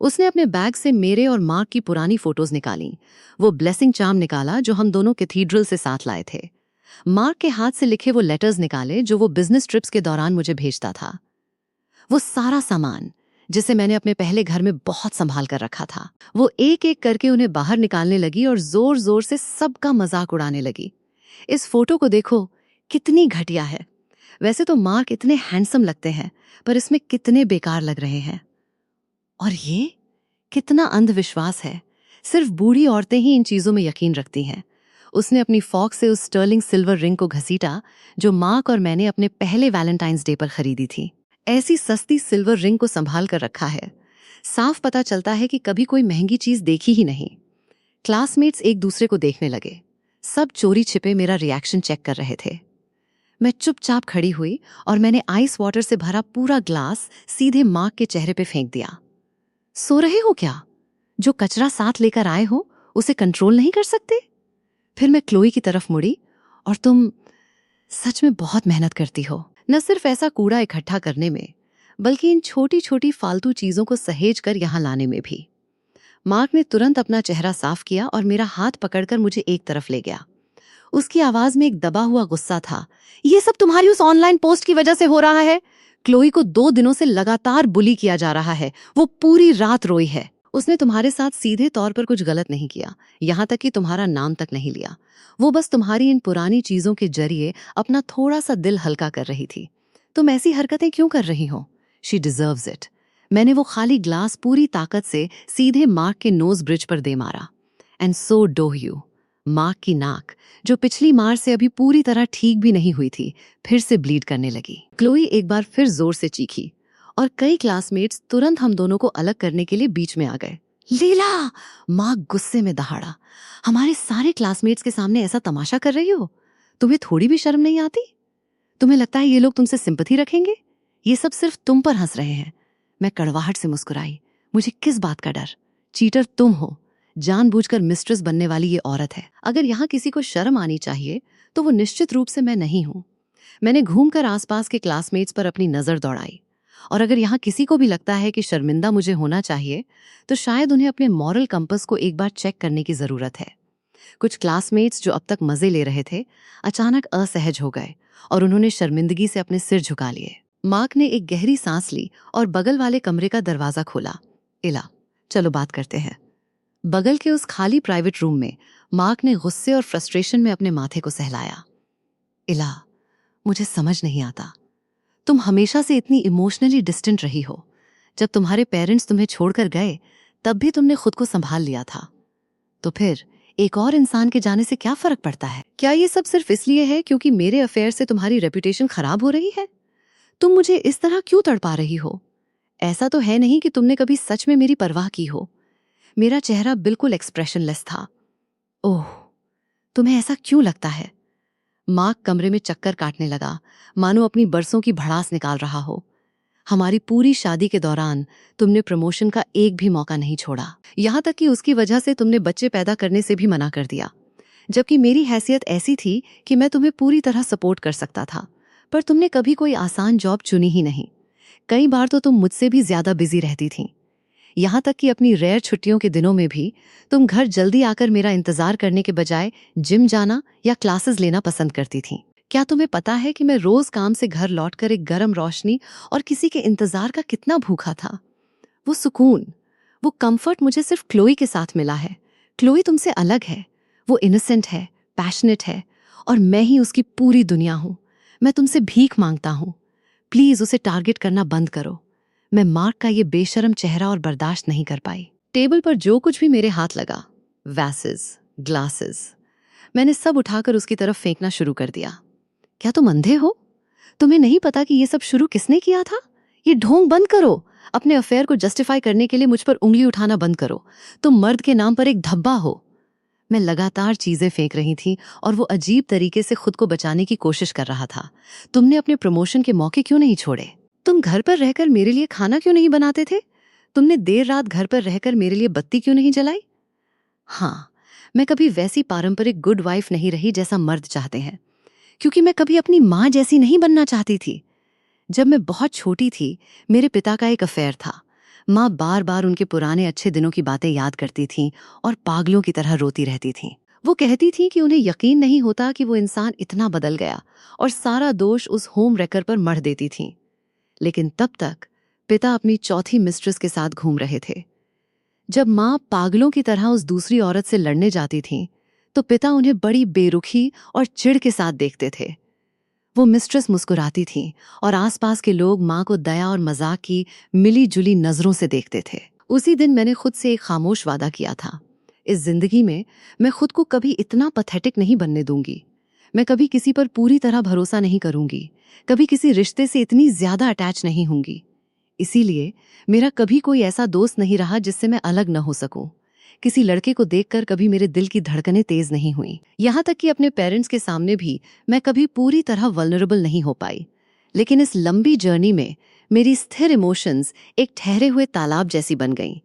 उसने अपने बैग से मेरे और मार्क की पुरानी फोटोज निकाली। वो ब्लेसिंग चार्म निकाला जो हम दोनों कैथीड्रल से साथ लाए थे। मार्क के हाथ से लिखे वो लेटर्स निकाले जो वो बिजनेस ट्रिप्स के दौरान मुझे भेजता था। वो सारा सामान जिसे मैंने अपने पहले घर में बहुत संभाल कर रखा था, वो एक एक करके उन्हें बाहर निकालने लगी और जोर जोर से सबका मजाक उड़ाने लगी। इस फोटो को देखो, कितनी घटिया है। वैसे तो मार्क इतने हैंडसम लगते हैं, पर इसमें कितने बेकार लग रहे हैं। और ये कितना अंधविश्वास है। सिर्फ बूढ़ी औरतें ही इन चीजों में यकीन रखती हैं। उसने अपनी फॉक से उस स्टर्लिंग सिल्वर रिंग को घसीटा जो मार्क और मैंने अपने पहले वैलेंटाइंस डे पर खरीदी थी। ऐसी सस्ती सिल्वर रिंग को संभाल कर रखा है। साफ पता चलता है कि कभी कोई महंगी चीज देखी ही नहीं। क्लासमेट्स एक दूसरे को देखने लगे। सब चोरी छिपे मेरा रिएक्शन चेक कर रहे थे। मैं चुपचाप खड़ी हुई और मैंने आइस वाटर से भरा पूरा ग्लास सीधे मार्क के चेहरे पे फेंक दिया। सो रहे हो क्या? जो कचरा साथ लेकर आए हो उसे कंट्रोल नहीं कर सकते? फिर मैं क्लोई की तरफ मुड़ी। और तुम सच में बहुत मेहनत करती हो, न सिर्फ ऐसा कूड़ा इकट्ठा करने में बल्कि इन छोटी छोटी फालतू चीजों को सहेज कर यहाँ लाने में भी। मार्क ने तुरंत अपना चेहरा साफ किया और मेरा हाथ पकड़कर मुझे एक तरफ ले गया। उसकी आवाज में एक दबा हुआ गुस्सा था। ये सब तुम्हारी उस ऑनलाइन पोस्ट की वजह से हो रहा है। क्लोई को 2 दिनों से लगातार बुली किया जा रहा है। वो पूरी रात रोई है। उसने तुम्हारे साथ सीधे तौर पर कुछ गलत नहीं किया, यहाँ तक कि तुम्हारा नाम तक नहीं लिया। वो बस तुम्हारी इन पुरानी चीजों के जरिए अपना थोड़ा सा दिल हल्का कर रही थी। तुम ऐसी हरकतें क्यों कर रही हो? She deserves it. मैंने वो खाली ग्लास पूरी ताकत से सीधे मार्क के नोज ब्रिज पर दे मारा। And so do you. Mark की नाक, जो पिछली मार से अभी पूरी तरह ठीक भी नहीं हुई थी, फिर से ब्लीड करने लगी। क्लोई एक बार फिर जोर से चीखी और कई क्लासमेट्स तुरंत हम दोनों को अलग करने के लिए बीच में आ गए। लीला! मार्क गुस्से में दहाड़ा। हमारे सारे क्लासमेट्स के सामने ऐसा तमाशा कर रही हो? तुम्हें थोड़ी भी शर्म नहीं आती? तुम्हें लगता है ये लोग तुमसे सिंपैथी रखेंगे? ये सब सिर्फ तुम पर हंस रहे हैं। मैं कड़वाहट से मुस्कुराई। मुझे किस बात का डर? चीटर तुम हो। जानबूझकर मिस्ट्रेस बनने वाली ये औरत है। अगर यहाँ किसी को शर्म आनी चाहिए तो वो निश्चित रूप से मैं नहीं हूं। मैंने घूमकर आसपास के क्लासमेट्स पर अपनी नजर दौड़ाई। और अगर यहाँ किसी को भी लगता है कि शर्मिंदा मुझे होना चाहिए तो शायद उन्हें अपने मॉरल कंपस को एक बार चेक करने की जरूरत है। कुछ क्लासमेट्स जो अब तक मजे ले रहे थे अचानक असहज हो गए और उन्होंने शर्मिंदगी से अपने सिर झुका लिए। मार्क ने एक गहरी सांस ली और बगल वाले कमरे का दरवाजा खोला। इला, चलो बात करते हैं। बगल के उस खाली प्राइवेट रूम में मार्क ने गुस्से और फ्रस्ट्रेशन में अपने माथे को सहलाया। इला, मुझे समझ नहीं आता, तुम हमेशा से इतनी इमोशनली डिस्टेंट रही हो। जब तुम्हारे पेरेंट्स तुम्हें छोड़कर गए तब भी तुमने खुद को संभाल लिया था। तो फिर एक और इंसान के जाने से क्या फर्क पड़ता है? क्या ये सब सिर्फ इसलिए है क्योंकि मेरे अफेयर से तुम्हारी रेपुटेशन खराब हो रही है? तुम मुझे इस तरह क्यों तड़पा रही हो? ऐसा तो है नहीं कि तुमने कभी सच में मेरी परवाह की हो। मेरा चेहरा बिल्कुल एक्सप्रेशनलेस था। ओह, तुम्हें ऐसा क्यों लगता है? मार्क कमरे में चक्कर काटने लगा, मानो अपनी बरसों की भड़ास निकाल रहा हो। हमारी पूरी शादी के दौरान तुमने प्रमोशन का एक भी मौका नहीं छोड़ा, यहाँ तक कि उसकी वजह से तुमने बच्चे पैदा करने से भी मना कर दिया, जबकि मेरी हैसियत ऐसी थी कि मैं तुम्हें पूरी तरह सपोर्ट कर सकता था। पर तुमने कभी कोई आसान जॉब चुनी ही नहीं। कई बार तो तुम मुझसे भी ज्यादा बिजी रहती थीं। यहाँ तक कि अपनी रेयर छुट्टियों के दिनों में भी तुम घर जल्दी आकर मेरा इंतजार करने के बजाय जिम जाना या क्लासेस लेना पसंद करती थीं। क्या तुम्हें पता है कि मैं रोज काम से घर लौटकर एक गर्म रोशनी और किसी के इंतजार का कितना भूखा था? वो सुकून, वो कंफर्ट मुझे सिर्फ क्लोई के साथ मिला है। क्लोई तुमसे अलग है। वो इनोसेंट है, पैशनेट है, और मैं ही उसकी पूरी दुनिया हूँ। मैं तुमसे भीख मांगता हूँ, प्लीज उसे टारगेट करना बंद करो। मैं मार्क का ये बेशर्म चेहरा और बर्दाश्त नहीं कर पाई। टेबल पर जो कुछ भी मेरे हाथ लगा, वैसेस, ग्लासेस, मैंने सब उठाकर उसकी तरफ फेंकना शुरू कर दिया। क्या तुम अंधे हो? तुम्हें नहीं पता कि ये सब शुरू किसने किया था? ये ढोंग बंद करो। अपने अफेयर को जस्टिफाई करने के लिए मुझ पर उंगली उठाना बंद करो। तुम मर्द के नाम पर एक धब्बा हो। मैं लगातार चीजें फेंक रही थी और वो अजीब तरीके से खुद को बचाने की कोशिश कर रहा था। तुमने अपने प्रमोशन के मौके क्यों नहीं छोड़े? तुम घर पर रहकर मेरे लिए खाना क्यों नहीं बनाते थे? तुमने देर रात घर पर रहकर मेरे लिए बत्ती क्यों नहीं जलाई? हाँ, मैं कभी वैसी पारंपरिक गुड वाइफ नहीं रही जैसा मर्द चाहते हैं, क्योंकि मैं कभी अपनी माँ जैसी नहीं बनना चाहती थी। जब मैं बहुत छोटी थी, मेरे पिता का एक अफेयर था। माँ बार बार उनके पुराने अच्छे दिनों की बातें याद करती थीं और पागलों की तरह रोती रहती थीं। वो कहती थीं कि उन्हें यकीन नहीं होता कि वो इंसान इतना बदल गया, और सारा दोष उस होम रेकर पर मढ़ देती थीं। लेकिन तब तक पिता अपनी चौथी मिस्ट्रेस के साथ घूम रहे थे। जब माँ पागलों की तरह उस दूसरी औरत से लड़ने जाती थीं, तो पिता उन्हें बड़ी बेरुखी और चिढ़ के साथ देखते थे। वो मिस्ट्रेस मुस्कुराती थीं और आसपास के लोग माँ को दया और मजाक की मिली जुली नजरों से देखते थे। उसी दिन मैंने खुद से एक खामोश वादा किया था। इस जिंदगी में मैं खुद को कभी इतना पथेटिक नहीं बनने दूंगी। मैं कभी किसी पर पूरी तरह भरोसा नहीं करूंगी, कभी किसी रिश्ते से इतनी ज्यादा अटैच नहीं होंगी। इसीलिए मेरा कभी कोई ऐसा दोस्त नहीं रहा जिससे मैं अलग न हो सकूं। किसी लड़के को देखकर कभी मेरे दिल की धड़कनें तेज नहीं हुई। यहाँ तक कि अपने पेरेंट्स के सामने भी मैं कभी पूरी तरह वल्नरेबल नहीं हो पाई। लेकिन इस लंबी जर्नी में मेरी स्थिर इमोशंस एक ठहरे हुए तालाब जैसी बन गईं।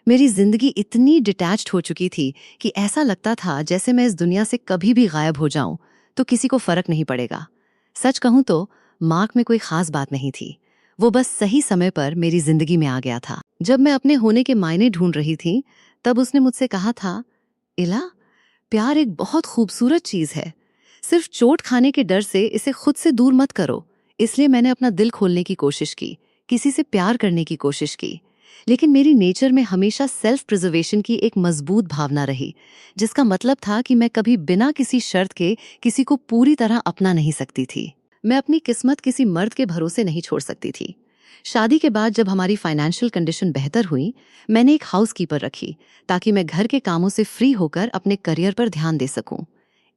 मेरी जिंदगी इतनी डिटैच्ड हो चुकी थी कि ऐसा लगता था जैसे मैं इस दुनिया से कभी भी गायब हो जाऊं तो किसी को फर्क नहीं पड़ेगा। सच कहूं तो मार्क में कोई खास बात नहीं थी। वो बस सही समय पर मेरी जिंदगी में आ गया था। जब मैं अपने होने के मायने ढूंढ रही थी, तब उसने मुझसे कहा था, इला, प्यार एक बहुत खूबसूरत चीज है। सिर्फ चोट खाने के डर से इसे खुद से दूर मत करो। इसलिए मैंने अपना दिल खोलने की कोशिश की, किसी से प्यार करने की कोशिश की। लेकिन मेरी नेचर में हमेशा सेल्फ प्रिजर्वेशन की एक मजबूत भावना रही, जिसका मतलब था कि मैं कभी बिना किसी शर्त के किसी को पूरी तरह अपना नहीं सकती थी। मैं अपनी किस्मत किसी मर्द के भरोसे नहीं छोड़ सकती थी। शादी के बाद जब हमारी फाइनेंशियल कंडीशन बेहतर हुई, मैंने एक हाउसकीपर रखी ताकि मैं घर के कामों से फ्री होकर अपने करियर पर ध्यान दे सकूं।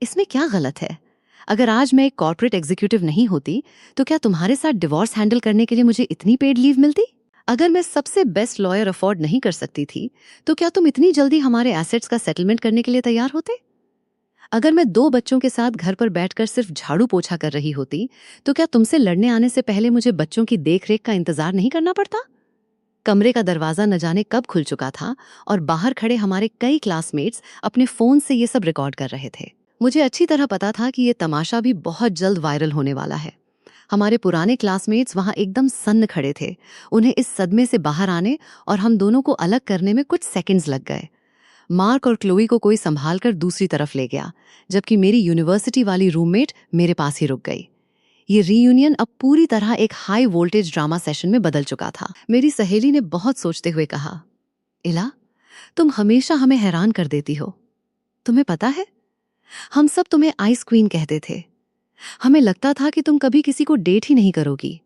इसमें क्या गलत है? अगर आज मैं एक कॉर्पोरेट एग्जीक्यूटिव नहीं होती, तो क्या तुम्हारे साथ डिवोर्स हैंडल करने के लिए मुझे इतनी पेड लीव मिलती? अगर मैं सबसे बेस्ट लॉयर अफोर्ड नहीं कर सकती थी, तो क्या तुम इतनी जल्दी हमारे एसेट्स का सेटलमेंट करने के लिए तैयार होते? अगर मैं 2 बच्चों के साथ घर पर बैठकर सिर्फ झाड़ू पोछा कर रही होती, तो क्या तुमसे लड़ने आने से पहले मुझे बच्चों की देखरेख का इंतजार नहीं करना पड़ता? कमरे का दरवाजा न जाने कब खुल चुका था और बाहर खड़े हमारे कई क्लासमेट्स अपने फोन से ये सब रिकॉर्ड कर रहे थे। मुझे अच्छी तरह पता था कि ये तमाशा भी बहुत जल्द वायरल होने वाला है। हमारे पुराने क्लासमेट्स वहां एकदम सन्न खड़े थे। उन्हें इस सदमे से बाहर आने और हम दोनों को अलग करने में कुछ सेकंड्स लग गए। मार्क और क्लोई को कोई संभाल कर दूसरी तरफ ले गया, जबकि मेरी यूनिवर्सिटी वाली रूममेट मेरे पास ही रुक गई। ये रीयूनियन अब पूरी तरह एक हाई वोल्टेज ड्रामा सेशन में बदल चुका था। मेरी सहेली ने बहुत सोचते हुए कहा, इला, तुम हमेशा हमें हैरान कर देती हो। तुम्हें पता है, हम सब तुम्हें आइस क्वीन कहते थे। हमें लगता था कि तुम कभी किसी को डेट ही नहीं करोगी।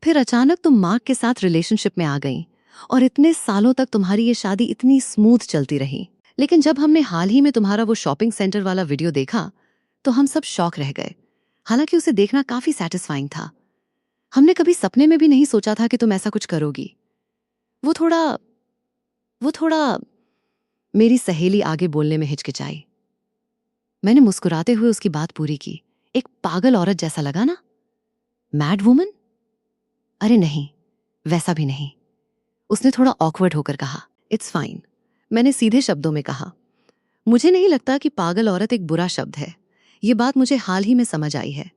फिर अचानक तुम मार्क के साथ रिलेशनशिप में आ गई और इतने सालों तक तुम्हारी ये शादी इतनी स्मूथ चलती रही। लेकिन जब हमने हाल ही में तुम्हारा वो शॉपिंग सेंटर वाला वीडियो देखा, तो हम सब शॉक रह गए। हालांकि उसे देखना काफी सैटिस्फाइंग था। हमने कभी सपने में भी नहीं सोचा था कि तुम ऐसा कुछ करोगी। वो थोड़ा वो थोड़ा मेरी सहेली आगे बोलने में हिचकिचाई। मैंने मुस्कुराते हुए उसकी बात पूरी की। एक पागल औरत जैसा लगा ना? Mad woman? अरे नहीं, वैसा भी नहीं। उसने थोड़ा ऑकवर्ड होकर कहा। It's fine. मैंने सीधे शब्दों में कहा। मुझे नहीं लगता कि पागल औरत एक बुरा शब्द है। ये बात मुझे हाल ही में समझ आई है।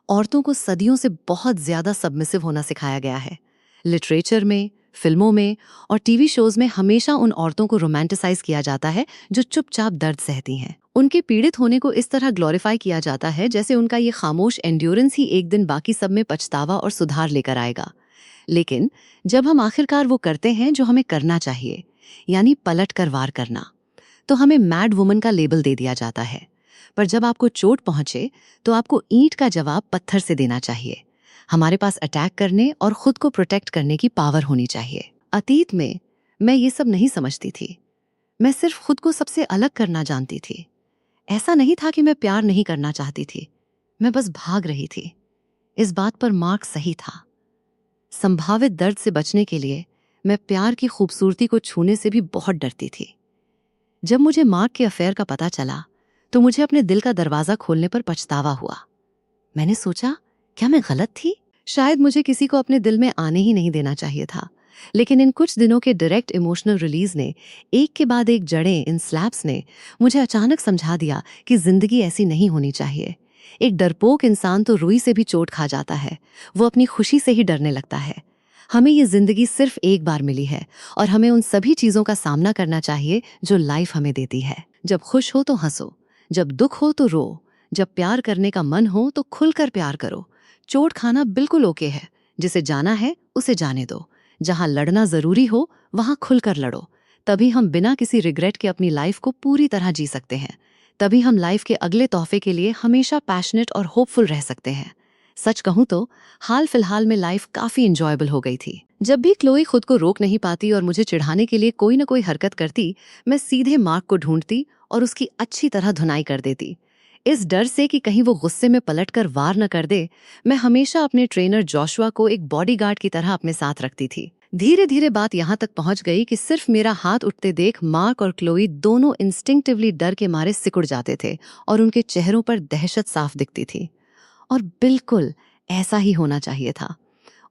औरतों को सदियों से बहुत ज्यादा सबमिसिव होना सिखाया गया है। लिटरेचर में, फिल्मों में और टीवी शोज में हमेशा उन औरतों को रोमांटिसाइज किया जाता है जो चुपचाप दर्द सहती हैं। उनके पीड़ित होने को इस तरह ग्लोरीफाई किया जाता है जैसे उनका ये खामोश एंड्योरेंस ही एक दिन बाकी सब में पछतावा और सुधार लेकर आएगा। लेकिन जब हम आखिरकार वो करते हैं जो हमें करना चाहिए, यानी पलट कर वार करना, तो हमें मैड वुमन का लेबल दे दिया जाता है। पर जब आपको चोट पहुंचे तो आपको ईंट का जवाब पत्थर से देना चाहिए। हमारे पास अटैक करने और खुद को प्रोटेक्ट करने की पावर होनी चाहिए। अतीत में मैं ये सब नहीं समझती थी। मैं सिर्फ खुद को सबसे अलग करना जानती थी। ऐसा नहीं था कि मैं प्यार नहीं करना चाहती थी, मैं बस भाग रही थी। इस बात पर मार्क सही था। संभावित दर्द से बचने के लिए मैं प्यार की खूबसूरती को छूने से भी बहुत डरती थी। जब मुझे मार्क के अफेयर का पता चला तो मुझे अपने दिल का दरवाजा खोलने पर पछतावा हुआ। मैंने सोचा, क्या मैं गलत थी? शायद मुझे किसी को अपने दिल में आने ही नहीं देना चाहिए था। लेकिन इन कुछ दिनों के डायरेक्ट इमोशनल रिलीज ने, एक के बाद एक जड़ें, इन स्लैप्स ने मुझे अचानक समझा दिया कि जिंदगी ऐसी नहीं होनी चाहिए। एक डरपोक इंसान तो रुई से भी चोट खा जाता है, वो अपनी खुशी से ही डरने लगता है। हमें ये जिंदगी सिर्फ एक बार मिली है और हमें उन सभी चीजों का सामना करना चाहिए जो लाइफ हमें देती है। जब खुश हो तो हंसो, जब दुख हो तो रो, जब प्यार करने का मन हो तो खुलकर प्यार करो। चोट खाना बिल्कुल ओके है, जिसे जाना है उसे जाने दो। जहां लड़ना जरूरी हो वहां खुलकर लड़ो। तभी हम बिना किसी रिग्रेट के अपनी लाइफ को पूरी तरह जी सकते हैं। तभी हम लाइफ के अगले तोहफे के लिए हमेशा पैशनेट और होपफुल रह सकते हैं। सच कहूं तो हाल फिलहाल में लाइफ काफी इंजॉयबल हो गई थी। जब भी क्लोई खुद को रोक नहीं पाती और मुझे चिढ़ाने के लिए कोई न कोई हरकत करती, मैं सीधे मार्क को ढूंढती और उसकी अच्छी तरह धुनाई कर देती। इस डर से कि कहीं वो गुस्से में पलटकर वार न कर दे, मैं हमेशा अपने ट्रेनर जोशुआ को एक बॉडीगार्ड की तरह अपने साथ रखती थी। धीरे धीरे बात यहाँ तक पहुंच गई कि सिर्फ मेरा हाथ उठते देख मार्क और क्लोई दोनों इंस्टिंक्टिवली डर के मारे सिकुड़ जाते थे और उनके चेहरों पर दहशत साफ दिखती थी। और बिल्कुल ऐसा ही होना चाहिए था।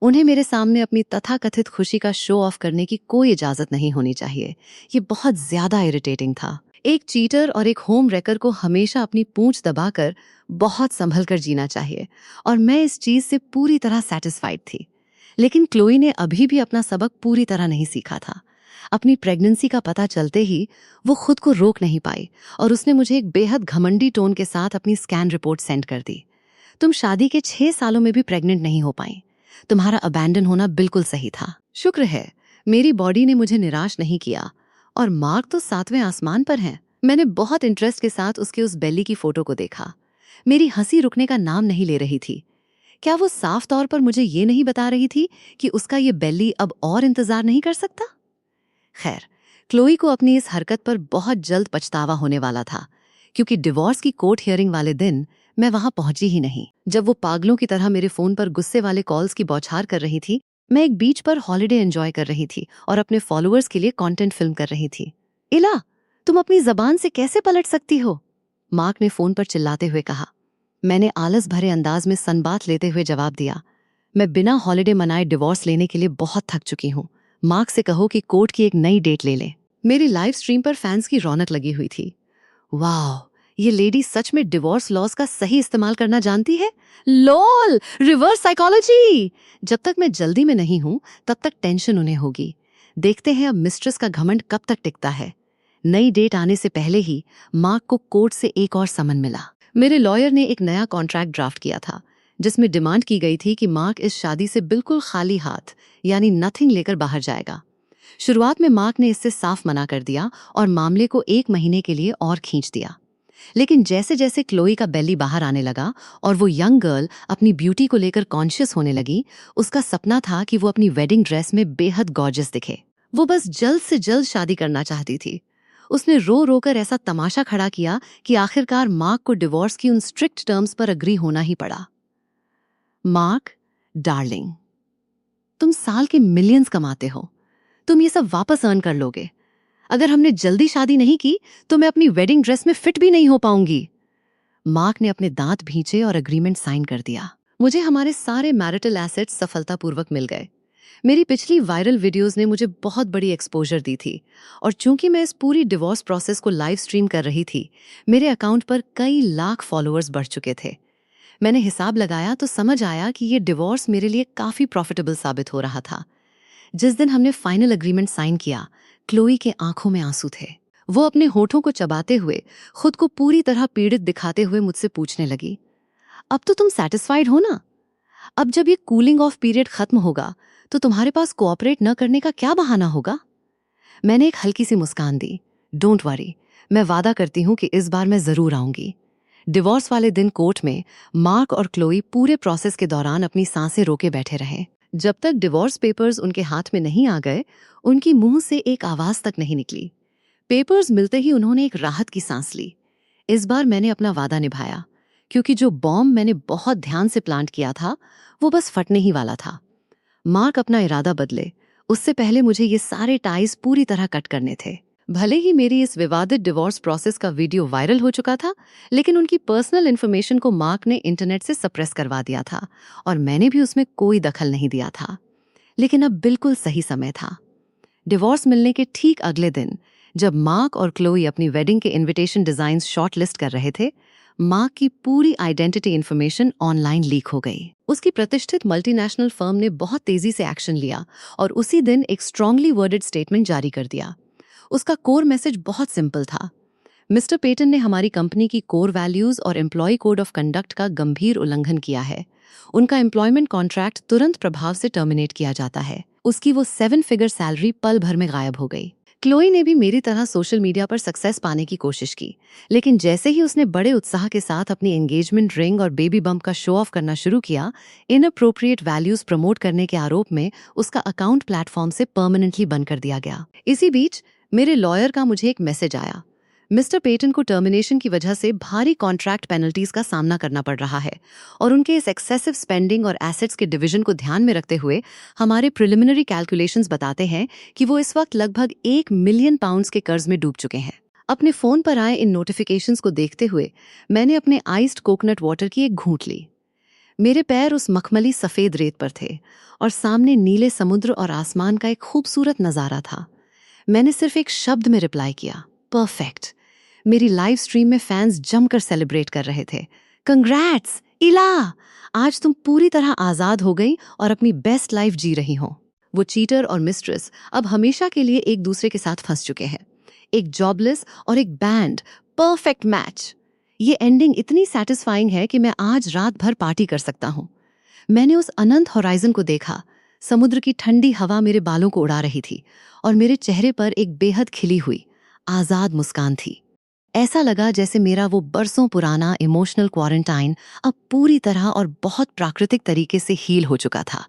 उन्हें मेरे सामने अपनी तथाकथित खुशी का शो ऑफ करने की कोई इजाजत नहीं होनी चाहिए। ये बहुत ज्यादा इरिटेटिंग था। एक चीटर और एक होम रेकर को हमेशा अपनी पूंछ दबाकर बहुत संभल कर जीना चाहिए और मैं इस चीज से पूरी तरह सेटिस्फाइड थी। लेकिन क्लोई ने अभी भी अपना सबक पूरी तरह नहीं सीखा था। अपनी प्रेगनेंसी का पता चलते ही वो खुद को रोक नहीं पाई और उसने मुझे एक बेहद घमंडी टोन के साथ अपनी स्कैन रिपोर्ट सेंड कर दी। तुम शादी के 6 सालों में भी प्रेग्नेंट नहीं हो पाई। तुम्हारा अबैंडन होना बिल्कुल सही था। शुक्र है मेरी बॉडी ने मुझे निराश नहीं किया और मार्क तो 7वें आसमान पर हैं। मैंने बहुत इंटरेस्ट के साथ उसके उस बेली की फोटो को देखा। मेरी हंसी रुकने का नाम नहीं ले रही थी। क्या वो साफ तौर पर मुझे ये नहीं बता रही थी कि उसका ये बेली अब और इंतजार नहीं कर सकता? खैर, क्लोई को अपनी इस हरकत पर बहुत जल्द पछतावा होने वाला था, क्योंकि डिवोर्स की कोर्ट हियरिंग वाले दिन मैं वहां पहुंची ही नहीं। जब वो पागलों की तरह मेरे फोन पर गुस्से वाले कॉल्स की बौछार कर रही थी, मैं एक बीच पर हॉलिडे एंजॉय कर रही थी और अपने फॉलोअर्स के लिए कंटेंट फिल्म कर रही थी। इला, तुम अपनी जबान से कैसे पलट सकती हो? मार्क ने फोन पर चिल्लाते हुए कहा। मैंने आलस भरे अंदाज में सनबाथ लेते हुए जवाब दिया, मैं बिना हॉलिडे मनाए डिवोर्स लेने के लिए बहुत थक चुकी हूँ। मार्क से कहो कि कोर्ट की एक नई डेट ले ले। मेरी लाइव स्ट्रीम पर फैंस की रौनक लगी हुई थी। वाह, ये लेडी सच में डिवोर्स लॉज का सही इस्तेमाल करना जानती है। Lol, reverse psychology. जब तक मैं जल्दी में नहीं हूं तब तक टेंशन उन्हें होगी। देखते हैं अब मिस्ट्रेस का घमंड कब तक टिकता है। नई डेट आने से पहले ही मार्क को कोर्ट से एक और समन मिला। मेरे लॉयर ने एक नया कॉन्ट्रैक्ट ड्राफ्ट किया था जिसमें डिमांड की गई थी कि मार्क इस शादी से बिल्कुल खाली हाथ, यानी नथिंग लेकर बाहर जाएगा। शुरुआत में मार्क ने इससे साफ मना कर दिया और मामले को 1 महीने के लिए और खींच दिया। लेकिन जैसे जैसे क्लोई का बेली बाहर आने लगा और वो यंग गर्ल अपनी ब्यूटी को लेकर कॉन्शियस होने लगी, उसका सपना था कि वो अपनी वेडिंग ड्रेस में बेहद गॉर्जियस दिखे। वो बस जल्द से जल्द शादी करना चाहती थी। उसने रो रो कर ऐसा तमाशा खड़ा किया कि आखिरकार मार्क को डिवोर्स की उन स्ट्रिक्ट टर्म्स पर अग्री होना ही पड़ा। मार्क, डार्लिंग, तुम साल के मिलियंस कमाते हो, तुम ये सब वापस अर्न कर लोगे। अगर हमने जल्दी शादी नहीं की तो मैं अपनी वेडिंग ड्रेस में फिट भी नहीं हो पाऊंगी। मार्क ने अपने दांत भींचे और एग्रीमेंट साइन कर दिया। मुझे हमारे सारे मैरिटल एसेट्स सफलतापूर्वक मिल गए। मेरी पिछली वायरल वीडियोस ने मुझे बहुत बड़ी एक्सपोजर दी थी, और चूंकि मैं इस पूरी डिवोर्स प्रोसेस को लाइव स्ट्रीम कर रही थी, मेरे अकाउंट पर कई लाख फॉलोअर्स बढ़ चुके थे। मैंने हिसाब लगाया तो समझ आया कि ये डिवोर्स मेरे लिए काफी प्रॉफिटेबल साबित हो रहा था। जिस दिन हमने फाइनल एग्रीमेंट साइन किया, क्लोई के आंखों में आंसू थे। वो अपने होठों को चबाते हुए, खुद को पूरी तरह पीड़ित दिखाते हुए मुझसे पूछने लगी, अब तो तुम सेटिस्फाइड हो ना? अब जब ये कूलिंग ऑफ पीरियड खत्म होगा तो तुम्हारे पास कोऑपरेट न करने का क्या बहाना होगा? मैंने एक हल्की सी मुस्कान दी। डोंट वरी, मैं वादा करती हूँ कि इस बार मैं जरूर आऊंगी। डिवोर्स वाले दिन कोर्ट में मार्क और क्लोई पूरे प्रोसेस के दौरान अपनी सांसें रोके बैठे रहे। जब तक डिवोर्स पेपर्स उनके हाथ में नहीं आ गए, उनकी मुंह से एक आवाज तक नहीं निकली। पेपर्स मिलते ही उन्होंने एक राहत की सांस ली। इस बार मैंने अपना वादा निभाया, क्योंकि जो बॉम्ब मैंने बहुत ध्यान से प्लांट किया था वो बस फटने ही वाला था। मार्क अपना इरादा बदले उससे पहले मुझे ये सारे टाइज पूरी तरह कट करने थे। भले ही मेरी इस विवादित डिवोर्स प्रोसेस का वीडियो वायरल हो चुका था, लेकिन उनकी पर्सनल इन्फॉर्मेशन को मार्क ने इंटरनेट से सप्रेस करवा दिया था, और मैंने भी उसमें कोई दखल नहीं दिया था। लेकिन अब बिल्कुल सही समय था। डिवोर्स मिलने के ठीक अगले दिन, जब मार्क और क्लोई अपनी वेडिंग के इनविटेशन डिजाइन्स शॉर्टलिस्ट कर रहे थे, मार्क की पूरी आइडेंटिटी इन्फॉर्मेशन ऑनलाइन लीक हो गई। उसकी प्रतिष्ठित मल्टीनेशनल फर्म ने बहुत तेजी से एक्शन लिया और उसी दिन एक स्ट्रांगली वर्डेड स्टेटमेंट जारी कर दिया। उसका कोर मैसेज बहुत सिंपल था। मिस्टर पेटन ने हमारी कंपनी की कोर वैल्यूज और एम्प्लॉय कोड ऑफ कंडक्ट का गंभीर उल्लंघन किया है। उनका एम्प्लॉयमेंट कॉन्ट्रैक्ट तुरंत प्रभाव से टर्मिनेट किया जाता है। उसकी वो 7 फिगर सैलरी पल भर में गायब हो गई। क्लोई ने भी मेरी तरह सोशल मीडिया पर सक्सेस पाने की कोशिश की, लेकिन जैसे ही उसने बड़े उत्साह के साथ अपनी एंगेजमेंट रिंग और बेबी बम्प का शो ऑफ करना शुरू किया, इनअप्रोप्रिएट वैल्यूज प्रमोट करने के आरोप में उसका अकाउंट प्लेटफॉर्म से परमानेंटली बंद कर दिया गया। इसी बीच मेरे लॉयर का मुझे एक मैसेज आया। मिस्टर पेटन को टर्मिनेशन की वजह से भारी कॉन्ट्रैक्ट पेनल्टीज का सामना करना पड़ रहा है, और उनके इस एक्सेसिव स्पेंडिंग और एसेट्स के डिवीजन को ध्यान में रखते हुए हमारे प्रिलिमिनरी कैलकुलेशंस बताते हैं कि वो इस वक्त लगभग 1 मिलियन पाउंड्स के कर्ज में डूब चुके हैं। अपने फोन पर आए इन नोटिफिकेशंस को देखते हुए मैंने अपने आइस्ड कोकोनट वाटर की एक घूंट ली। मेरे पैर उस मखमली सफेद रेत पर थे, और सामने नीले समुद्र और आसमान का एक खूबसूरत नजारा था। मैंने सिर्फ एक शब्द में रिप्लाई किया, परफेक्ट। मेरी लाइव स्ट्रीम में फैंस जमकर सेलिब्रेट कर रहे थे। कंग्रैट्स इला, आज तुम पूरी तरह आजाद हो गई और अपनी बेस्ट लाइफ जी रही हो। वो चीटर और मिस्ट्रेस अब हमेशा के लिए एक दूसरे के साथ फंस चुके हैं। एक जॉबलेस और एक बैंड, परफेक्ट मैच। ये एंडिंग इतनी सेटिस्फाइंग है कि मैं आज रात भर पार्टी कर सकता हूँ। मैंने उस अनंत होराइजन को देखा। समुद्र की ठंडी हवा मेरे बालों को उड़ा रही थी, और मेरे चेहरे पर एक बेहद खिली हुई आजाद मुस्कान थी। ऐसा लगा जैसे मेरा वो बरसों पुराना इमोशनल क्वारंटाइन अब पूरी तरह और बहुत प्राकृतिक तरीके से हील हो चुका था।